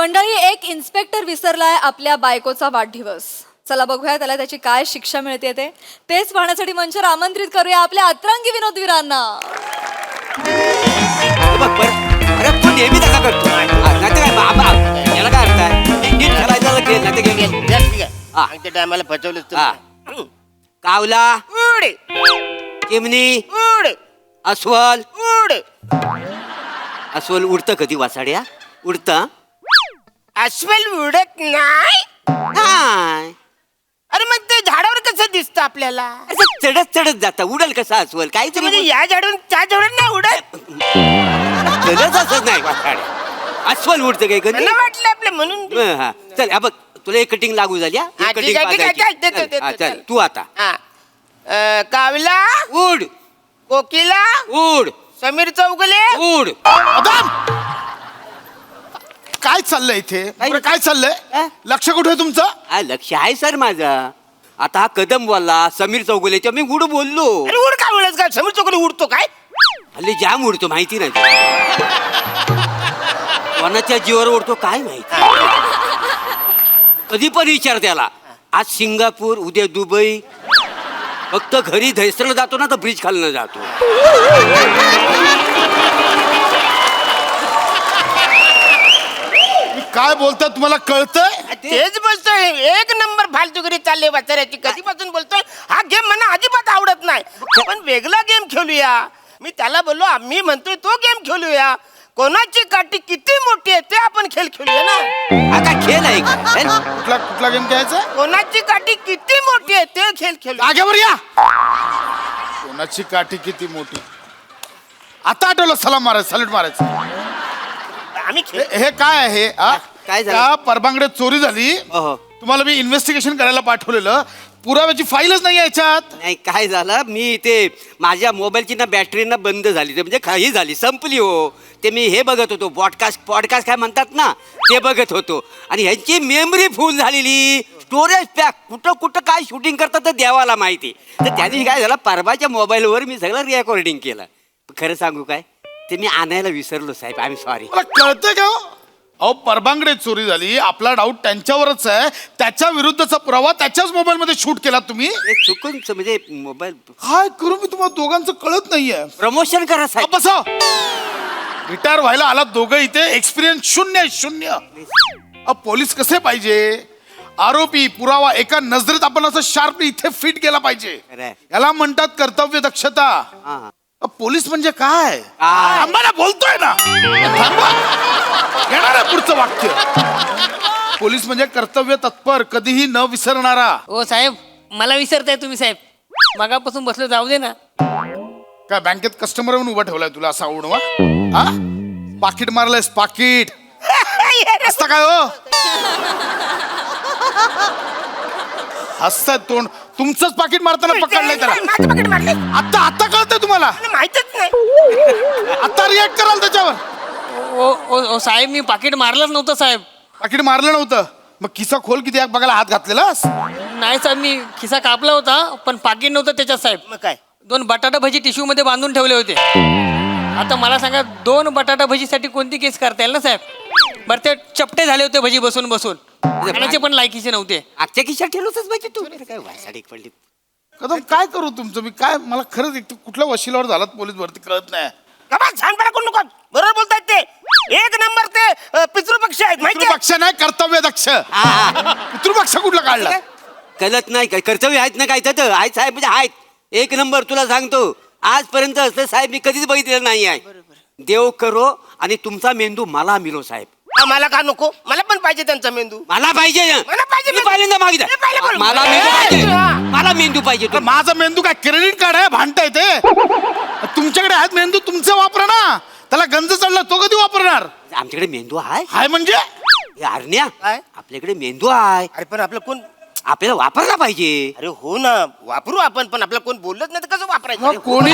मंडळी, एक इन्स्पेक्टर विसरलाय आपल्या बायकोचा वाढदिवस. चला बघूया त्याला त्याची काय शिक्षा मिळते तेच पाहण्यासाठी मंचावर आमंत्रित करूया आपल्या अतरंगी विनोदवीरांना. अरे तू नेहमी तसा करतो नाहीतर काय याला काय अर्थ आहे? नीट खेळायचं खेळ नाही तर गेम. त्या टायमाला फसवलंच हा. कावला उड चिमणी उड अस्वल उड अस्वल उडतं कधी वासाड्या उडतं अस्वल उडत नाही. नाही. अरे मग ते झाडावर कसं दिसतं आपल्याला? असं चढत चढत जाता उडल कसा अस्वल काहीतरी म्हणजे या झाडून त्या झाडून नाही उडत. चढत असत नाही वासाड्या अस्वल उडतं काय कधी मला वाटलं आपलं म्हणून. हा चल हा बघ तुला एक कटिंग लागू झाली हा? हा, एक ठीक आहे, cutting ठीक आहे, पाजायची. देतो, चल, देतो, हा, चल चल. तू आता हा. कावला उड कोकिला उड समीर चौगले उड. काय चाललंय इथे बरं, काय चाललंय हा? लक्ष कुठे आहे तुमचं? लक्ष आहे सर माझं. आता हा कदम बोलला समीर चौगुले मी उड बोललो. अरे उड काय उडत काय समीर चौगले उडतो काय? हल्ली जाम उडतो माहिती नाही कोणाच्या जीवावर उडतो काय माहिती. कधी पण विचार त्याला. आज सिंगापूर उद्या दुबई. फक्त घरी धैसरला जातो ना तर ब्रिज खालनं जातो. काय बोलता तुम्हाला कळतंय? तेच बोलतोय एक नंबर फालतुगिरी चालली वाचाऱ्याची. कधीपासून बोलतोय हा गेम मला अजिबात आवडत नाही पण वेगळा गेम खेळूया. मी त्याला बोललो आम्ही म्हणतोय तो गेम खेळूया. कोणाची काठी किती मोठी आहे ते आपण खेळ खेळूया ना. हा काय खेळ आहे का? कुठला कुठला गेम खेळायचा? कोणाची काठी किती मोठी आहे ते खेळ खेळूया. जागेवर या. कोणाची काठी किती मोठी? आता आठवलं सलाम मारायचं सॅल्यूट मारायचं. आम्ही खेळ हे काय आहे हा? काय झालं? त्या परबांगडे चोरी झाली. अहो. तुम्हाला मी इन्व्हेस्टिगेशन करायला पाठवलेलं. पुराव्याची फाईलच नाही याच्यात. नाही काय झालं मी ते माझ्या मोबाईलची ना बॅटरी ना बंद झाली ते म्हणजे काही झाली संपली हो. ते मी हे बघत होतो पॉडकास्ट काय म्हणतात ना ते बघत होतो आणि ह्यांची मेमरी फुल झालेली. स्टोरेज पॅक कुठं कुठं काय शूटिंग करतात तर देवाला माहिती. तर त्या दिवशी काय झालं परवाच्या मोबाईलवर मी सगळं रेकॉर्डिंग केलं. खरं सांगू काय ते मी आणायला विसरलो साहेब. I am sorry. मला कळतंय का हो? अहो परबांगडे चोरी झाली. आपला डाऊट त्यांच्यावरच आहे. त्याच्या विरुद्धचा पुरावा त्याच्याच मोबाईल मध्ये शूट केला तुम्ही. चुकून म्हणजे मोबाईल काय करू मी तुम्हाला दोघांचं कळत नाहीये. प्रमोशन करा साहेब. बसा. रिटायर व्हायला आला दोघं इथे. एक्सपिरियन्स शून्य. पोलीस कसे पाहिजे? आरोपी पुरावा एका नजरेत आपण असं शार्पली इथे फिट केला पाहिजे. खरंय. याला म्हणतात कर्तव्य दक्षता. हा. पोलीस म्हणजे काय? काय? आम्हाला बोलतोय ना. थांबा. येणार आहे पुढचं वाक्य. पोलीस म्हणजे कर्तव्य तत्पर कधीही न विसरणारा. ओ साहेब मला विसरताय तुम्ही साहेब. मगापासून बसलो जाऊ दे ना. काय बँकेत कस्टमर म्हणून उभा ठेवलाय तुला असा उडवा? हा? पाकिट मारलंयस पाकिट. असतं काय हो? हसत तोंड. तुमचंच पाकिट मारताना पकडलंय त्याला. आता कळतंय तुम्हाला? माहितच नाही. आता रिॲक्ट कराल त्याच्यावर. ओ साहेब मी पाकिट मारलंच नव्हतं साहेब. पाकिट मारलं नव्हतं मग खिसा खोल किती बघायला हात घातलेलास? नाही साहेब मी खिसा कापला होता पण पाकिट नव्हतं त्याच्यात साहेब. मग काय 2 बटाटा भजी टिश्यू मध्ये बांधून ठेवले होते. आता मला सांगा 2 बटाटा भजीसाठी कोणती केस करता येईल ना साहेब? बरं ते चपटे झाले होते भजी बसून खाण्याचे पण लायकीचे नव्हते. आजच्या खिशात ठेवलोच पाहिजे तू. काय वासाडी पडली. कदम काय करू तुमचं मी काय मला खरंच एक कुठल्या वशिलावर झालात पोलीस भरती कळत नाही. छानपणा करू नको. बरोबर बोलतायत ते. एक नंबर ते पितृपक्ष आहेत माहिती पितृपक्ष नाही कर्तव्य दक्ष. पितृपक्ष कुठला काढला? कळत नाही काय कर्तव्य आहेत ना काय तर आहेत साहेब म्हणजे आहेत. एक नंबर तुला सांगतो आजपर्यंत असलं साहेब मी कधीच बघितलेलं नाही आहे. देव करो आणि तुमचा मेंदू मला मिलो साहेब. मला का नको? मला पण पाहिजे त्यांचा मेंदू. मला पाहिजे ना. मला पाहिजे मी मेंदू. पहिल्यांदा मागितलं. मी पहिलं बोललो. मला मेंदू पाहिजे. मला मेंदू पाहिजे तर माझा मेंदू काय क्रेडिट कार्ड आहे भांडताय ते? तुमच्याकडे आहेत मेंदू तुमचे वापरा ना. त्याला गंज चढला तो कधी वापरणार? आमच्याकडे मेंदू आहे. हाय म्हणजे हरण्या काय? आपल्याकडे मेंदू आहे. अरे पण आपलं कोण? आपल्याला वापरला पाहिजे. अरे हो ना वापरू आपण पण आपलं कोण बोलत नाही तर कसं वापरायचं? मग कोणी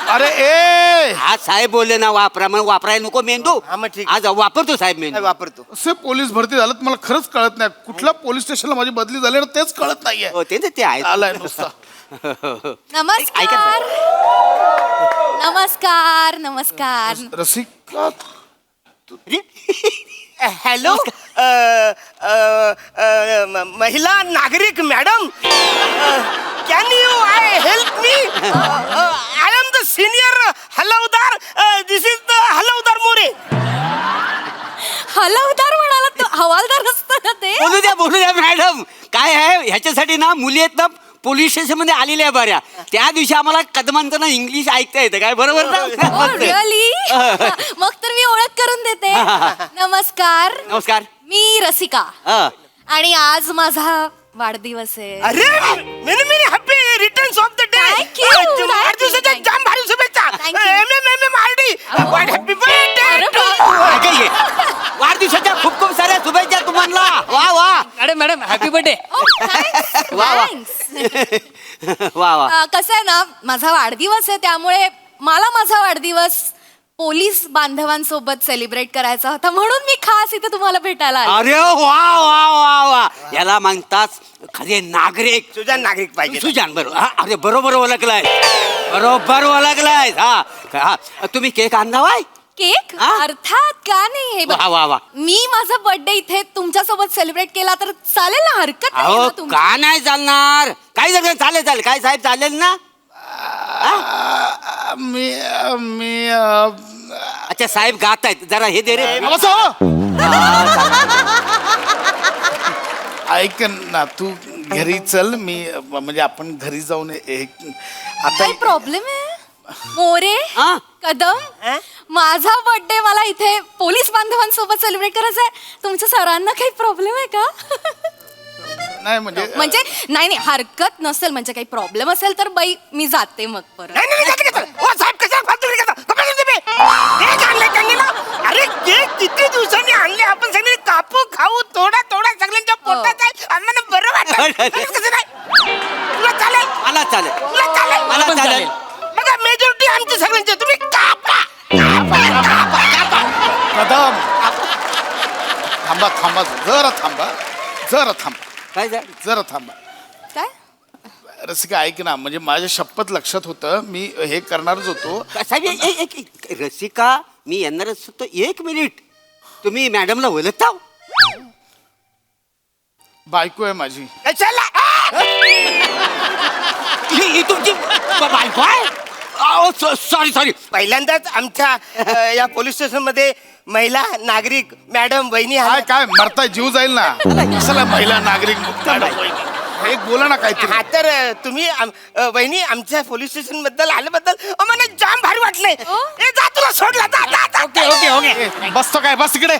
अरे ए आज साहेब बोलले ना वापरा मग वापरायला नको मेंदू. हा, मग ठीक. आज वापरतो साहेब मेंदू. काय वापरतो? असे पोलीस भरती झालं मला खरंच कळत नाही. कुठल्या पोलीस स्टेशनला माझी बदली झाली ना तेच कळत नाहीये. हो ते आहे. आलाय नुसता. नमस्कार. रसिका हॅलो महिला नागरिक madam can you I help me I am the senior हलवदार दिस इज द हलवदार मोरे. हलवदार म्हणाला तो हवालदार असतं ना ते. बोलू द्या मॅडम. काय आहे ह्याच्यासाठी ना मुली आहेत ना पोलीस स्टेशन मध्ये आलेल्या बऱ्या. त्या दिवशी आम्हाला कदमांचं ना इंग्लिश ऐकता येतं काय बरोबर ना? रिअली? मग तर मी ओळख करून देते. नमस्कार, नमस्कार. मी रसिका हा. आणि आज माझा वाढदिवस आहे. अरे many many happy returns of the day. Thank you. वाढदिवसाच्या जाम भारी शुभेच्छा. Thank you. वाढ हॅपी बर्थडे. काय घे? वाढदिवसाच्या खूप खूप साऱ्या शुभेच्छा तुम्हाला. वा वा मॅडम हॅपी बर्थडे. वा वा. वा वा. कसं आहे ना, माझा वाढदिवस आहे त्यामुळे मला माझा वाढदिवस पोलीस बांधवांसोबत सेलिब्रेट करायचा होता, म्हणून मी खास इथे तुम्हाला भेटायला आले. अरे वा वा वा वा. याला म्हणतात खरे नागरिक. सुजान नागरिक पाहिजे. सुजान बरोबर. हा, अरे बरोबर ओळखलाय. बरोबर ओळखलाय. हा तुम्ही केक आणलाय? केक? हा? अर्थात का नाही. हे बघ, वा वा वा. मी माझा बर्थडे इथे तुमच्यासोबत सेलिब्रेट केला तर चालेल ना? हरकत नाही अहो ना तुमची? का नाही चालणार? काय जर चालेल काय साहेब चालेल ना? मी अच्छा साहेब गात आहेत जरा हे दे रे. ऐक ना तू घरी चल. मी म्हणजे आपण घरी जाऊन आता काही प्रॉब्लेम आहे? मोरे, हा? कदम, माझा बर्थडे मला इथे पोलीस बांधवांसोबत सेलिब्रेट करायचा आहे. तुमच्या सरांना काही प्रॉब्लेम आहे का? नाही म्हणजे म्हणजे नाही हरकत नसेल. म्हणजे काही प्रॉब्लेम असेल तर बाई मी जाते मग परत. ओ साहेब कशाला फालतू करता? केक आणले त्यांनी ना. अरे केक किती दिवसांनी आणले आपण सगळे कापू खाऊ थोडा सगळ्यांच्या पोटात आहे. आम्हाला बरं वाटतं. कसं नाही तुला चालेल? मला चालेल. तुला चालेल? मला चालेल. बघा मेजॉरिटी आमची सगळ्यांची. तुम्ही कापा. कदम थांबा जरा थांबा काय झालं? जरा थांबा. काय? रसिका ऐक ना, म्हणजे माझ्या शपथ लक्षात होतं मी हे करणारच होतो. साहेब एक रसिका मी येणारच होतो. एक मिनिट. तुम्ही मॅडमला ओळखता? बायको आहे माझी. कशाला? ही तुमची बायको आहे? सॉरी. पहिल्यांदाच आमच्या या पोलीस स्टेशन मध्ये महिला नागरिक मॅडम वहिनी काय आल्या. काय मरताय जीव जाईल ना. कशाला महिला नागरिक मॅडम वहिनी? एक बोला ना काहीतरी. हा तर तुम्ही वहिनी आमच्या पोलीस स्टेशन बद्दल आल्याबद्दल आम्हाला जाम भारी वाटलंय. ए जा तुला सोडला. ओके बसतो काय? बस तिकडे.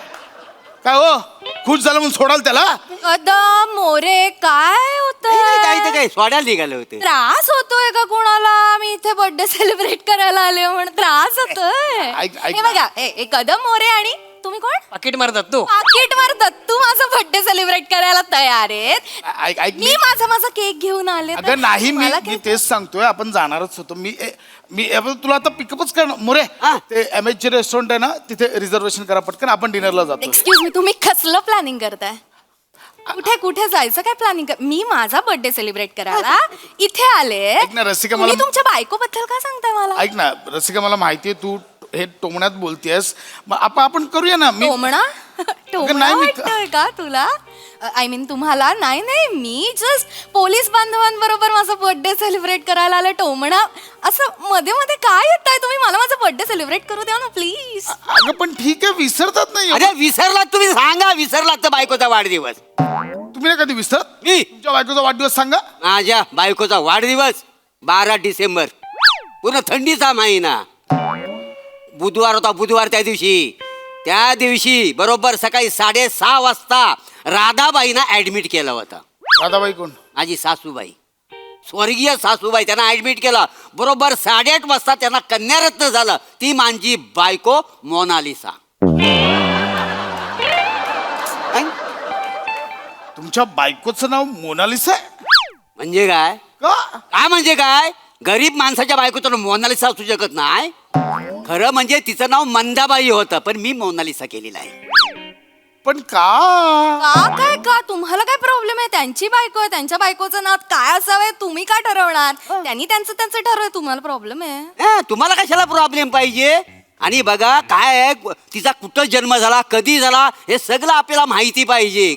काय हो खुश झालं म्हणून सोडाल त्याला? कदम, मोरे, काय होतं? काय सोडायला निघाले होते. त्रास होतोय का कोणाला? मी इथे बर्थडे सेलिब्रेट करायला आले म्हणून त्रास होतोय. ऐक- हे बघा, हे कदम, मोरे आणि तुम्ही कोण? पाकिट मारतात तू. पाकिटवर दत्तू माझा बर्थडे सेलिब्रेट करायला तयार आहेत. ऐक मी माझा केक घेऊन आले. तर अगं नाही मी मला मी केक- तेच सांगतोय आपण जाणारच होतो. मी तुला आता पिकअपच करणार. मोरे हा. ते MH रेस्टॉरंट आहे ना तिथे रिझर्वेशन करा पटकन. आपण डिनरला जातो. एक्सक्यूज मी, तुम्ही कसलं प्लॅनिंग करताय? कुठे जायचं काय प्लॅनिंग? मी माझा बर्थडे सेलिब्रेट करायला इथे आले. ऐक ना, रसिका, तुम्ही मला- तुमच्या बायको बद्दल काय सांगताय मला? ऐक ना रसिका मला माहितीये तू हे टोमण्यात बोलतेस. मग आपण करूया ना. मी टोमणा? टोमणा नाही, मी- वाटतोय का तुला? आय मीन तुम्हाला? नाही मी जस्ट पोलीस बांधवांबरोबर माझा बर्थडे सेलिब्रेट करायला आले. टोमणा असं मध्ये काय येताय तुम्ही? मला माझा बर्थडे सेलिब्रेट करू द्या ना प्लीज. अगं पण ठीक आहे विसरतात नाही. अरे विसरलात तुम्ही सांगा. विसरलात तर बायकोचा वाढदिवस. तुम्ही नाही कधी विसरत? मी तुमच्या बायकोचा वाढदिवस सांगा. माझ्या बायकोचा वाढदिवस 12 डिसेंबर. पूर्ण थंडीचा महिना. बुधवार होता. बुधवार त्या दिवशी बरोबर सकाळी 6:30 वाजता राधाबाईंना ऍडमिट केलं होतं. राधाबाई कोण? माझी सासूबाई, स्वर्गीय सासूबाई. त्यांना ऍडमिट केलं. बरोबर 8:30 वाजता त्यांना कन्यारत्न झालं. ती माझी बायको मोनालिसा. तुमच्या बायकोचं नाव मोनालिसा आहे? म्हणजे काय? का? काय म्हणजे काय? गरीब माणसाच्या बायकोचं नाव मोनालिसा असू शकत नाही. खरं म्हणजे तिचं नाव मंदाबाई होतं, पण मी मोनालिसा केलेलं आहे. पण का? का तुम्हाला काय प्रॉब्लेम आहे? त्यांची बायको आहे. त्यांच्या बायकोचं नाव काय असावं तुम्ही काय ठरवणार? त्यांनी त्यांचं ठरवलं. तुम्हाला प्रॉब्लेम आहे? तुम्हाला कशाला प्रॉब्लेम पाहिजे? आणि बघा काय आहे, तिचा कुठं जन्म झाला, कधी झाला, हे सगळं आपल्याला माहिती पाहिजे.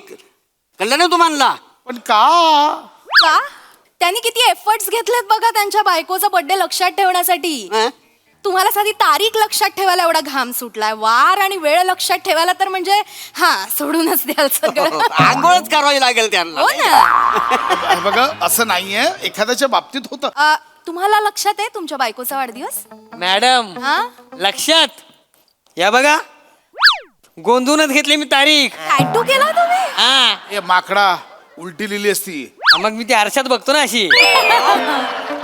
कळलं ना तुम्हाला? पण का का त्यांनी किती एफर्ट्स घेतलेत बघा त्यांच्या बायकोचा बर्थडे लक्षात ठेवण्यासाठी. हं? तुम्हाला साधी तारीख लक्षात ठेवायला एवढा घाम सुटलाय, वार आणि वेळ लक्षात ठेवायला तर म्हणजे हा सोडूनच द्याल सगळं. आंघोळच करावी लागेल त्यांना. हो ना. बघा असं नाहीये, एखाद्याच्या बाबतीत होतं. तुम्हाला लक्षात आहे तुमच्या बायकोचा वाढदिवस? मॅडम हा लक्षात या बघा, गोंधूनच घेतली मी तारीख. टॅटू केला तुम्ही? हा ए माकडा, उलटी लिहिली असती. मग मी ती आरशात बघतो ना अशी.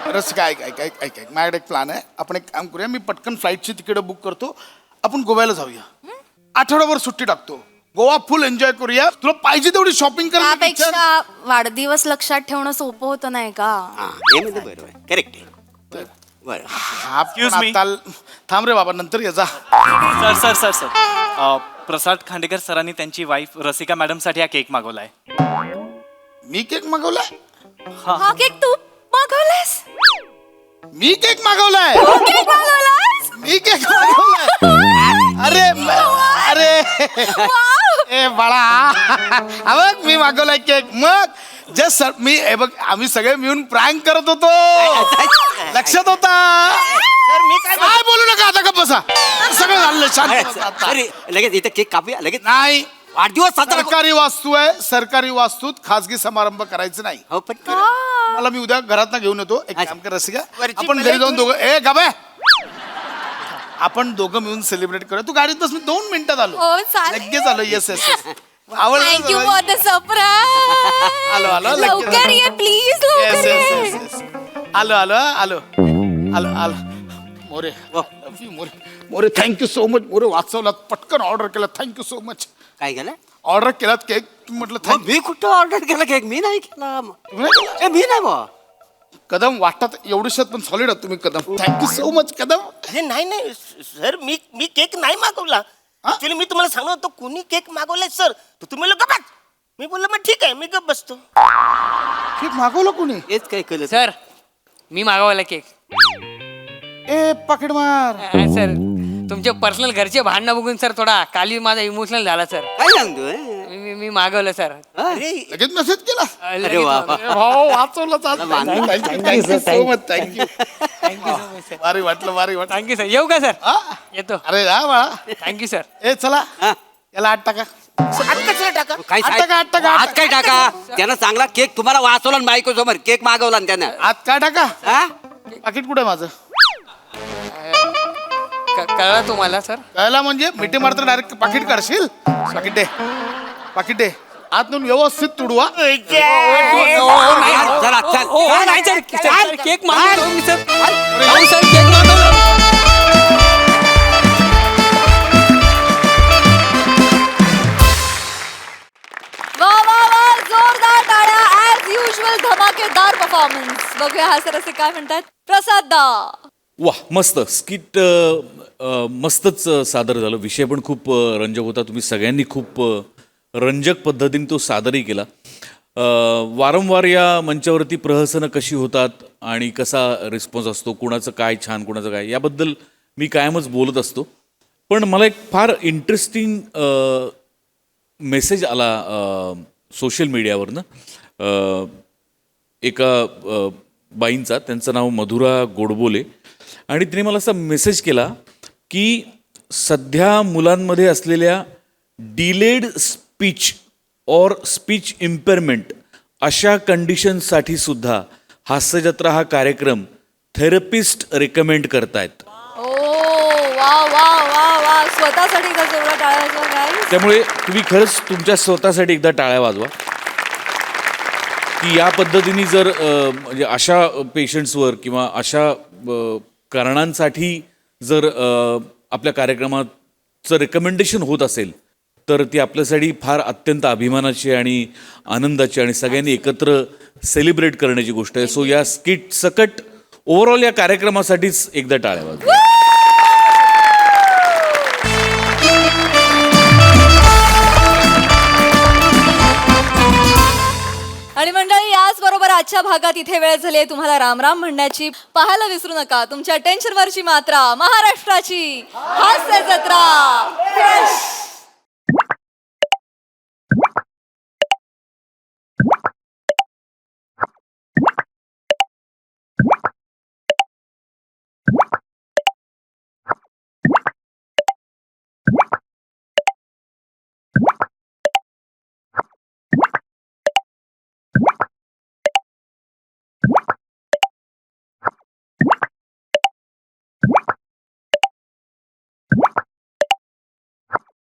रस काय काय काय काय काय माझ्याकडे एक प्लॅन आहे. आपण एक काम करूया, मी पटकन फ्लाईटची तिकीट बुक करतो, आपण गोव्याला जाऊया. आठवडाभर सुट्टी टाकतो, गोवा फुल एन्जॉय करूया. तुला पाहिजे तेवढी शॉपिंग कर. त्यापेक्षा वाढदिवस लक्षात ठेवणं सोपं होतं नाही का? हा, हे म्हणजे बरोबर आहे, करेक्ट आहे. बरं. हा Excuse me. थांब रे बाबा, नंतर ये जा. सर सर सर सर प्रसाद खांडेकर सरांनी त्यांची वाईफ रसिका मॅडम साठी हा केक मागवलाय. मी केक मागवलाय? हा केक तू मागवलास? मी केक मागवलाय? केक मागवलास? मी केक मागवलाय? अरे ए बाळा, बघ मी मागवलाय केक. मग जस्ट सर मी हे बघ, आम्ही सगळे मिळून प्रँक करत होतो, लक्षात होता. मी काय काय बोलू नका, आता का बसा. सगळं झालं शांत बसा आता. अरे लगेच इथे केक कापूया लगेच. नाही, वाढदिवस साजरा करू. सरकारी वास्तू आहे, सरकारी वास्तूत खासगी समारंभ करायचं नाही. हो पण मला मी उद्या घरात घेऊन येतो. एक अच्छा. काम कर रसिका, वरची आपण मला घरी जाऊन तू- दोघं गाबे आपण दोघं मिळून सेलिब्रेट करूया. तू गाडीत बस, मी 2 मिनिटात आलो. हो चालेल. लगेच आलो. येस येस आवडलं थँक्यू ना? For the surprise. आलो, आलो, लगेच लवकर ये प्लीज, Yes, लवकर yes, ये. yes, yes. आलो आलो आलो आलो आलो. More More thank you so much. More वाचवलात, पटकन ऑर्डर केला. Thank you so much. काय केलं? ऑर्डर केलात केक, म्हटलं मग मी कुठं ऑर्डर केला केक? मी नाही केला. ए, मी नाही बा. कदम वाटतात एवढ्यात पण सॉलिड आहात तुम्ही Kadam. Thank you so much Kadam. अरे नाही नाही सर, मी केक नाही मागवला. ऍक्च्युली मी तुम्हाला सांगणार होतो कोणी केक मागवलाय सर, तर तुम्ही लोक बस. मी बोललो मग ठीक आहे, मी गप बसतो. केक मागवलं कोणी? हेच काय केलं सर मी मागवला केक. ए पाकिट मार. सर तुमचे पर्सनल घरचे भांडणं बघून सर थोडा काली माझा इमोशनल झाला सर. काय सांगतोय? मी मागवलं सर. अरे लगेच मेसेज केला. अरे वा वा. भाऊ वाचवलं. Thank you so much. थँक्यू. भारी वाटलं, भारी वाटलं. Thank you sir. येऊ का सर? हा? येतो. अरे जा बाळा. Thank you sir. ए चला, हा. याला 8 टाका. आत कशाला टाका? काय आत टाका, आत टाका, आज काय टाका? त्यानं चांगला केक तुम्हाला वाचवला आणि बायको समोर केक मागवला आणि त्यानं. आत काय टाका? हा? पाकिट कुठे माझं? कळलं तुम्हाला सर? कळला म्हणजे मिठी मारता डायरेक्ट पाकिट काढशील. पाकिट दे, पाकिट दे. आत नेऊन व्यवस्थित तुडवा. चला चल. ओ नाही सर, सर केक मागवतो मी सर. अहो, सर केक मागवला. वा वा वा, जोरदार टाळ्या. ऍज युजल धमाकेदार परफॉर्मन्स. बघूया हा सर असे काय म्हणतात. प्रसाद दा. वा मस्त स्किट मस्तच सादर झालं. विषय पण खूप रंजक होता. तुम्ही सगळ्यांनी खूप रंजक पद्धतीने तो सादरही केला. वारंवार या मंचावरती प्रहसनं कशी होतात आणि कसा रिस्पॉन्स असतो, कुणाचं काय छान कुणाचं काय, याबद्दल मी कायमच बोलत असतो. पण मला एक फार इंटरेस्टिंग मेसेज आला सोशल मीडियावरनं एका बाईंचा. त्यांचं नाव मधुरा गोडबोले. आणि तिने मला असा मेसेज केला की सध्या मुलांमध्ये असलेल्या डिलेड स्पीच और स्पीच इम्पेअरमेंट अशा कंडिशनसाठी सुद्धा हास्यजत्रा हा कार्यक्रम थेरपिस्ट रेकमेंड करतायत. ओ वा वा वा वा, स्वतःसाठी का जोरदार टाळ्या वाजवा guys. त्यामुळे तुम्ही खरंच तुमच्या स्वतःसाठी एकदा टाळ्या वाजवा की या पद्धतीने जर म्हणजे अशा पेशंट्सवर किंवा अशा कारणांसाठी जर आपल्या कार्यक्रमाचं रेकमेंडेशन होत असेल तर ती आपल्यासाठी फार अत्यंत अभिमानाची आणि आनंदाची आणि सगळ्यांनी एकत्र सेलिब्रेट करण्याची गोष्ट आहे. सो या स्किट सकट ओव्हरऑल या कार्यक्रमासाठीच एकदा टाळ्या वाजवा. आणि मंडळी याच बरोबर आजच्या भागात इथे वेळ झाली आहे तुम्हाला राम राम म्हणण्याची. पाहायला विसरू नका तुमच्या टेन्शनवरची मात्रा महाराष्ट्राची हास्य जत्रा.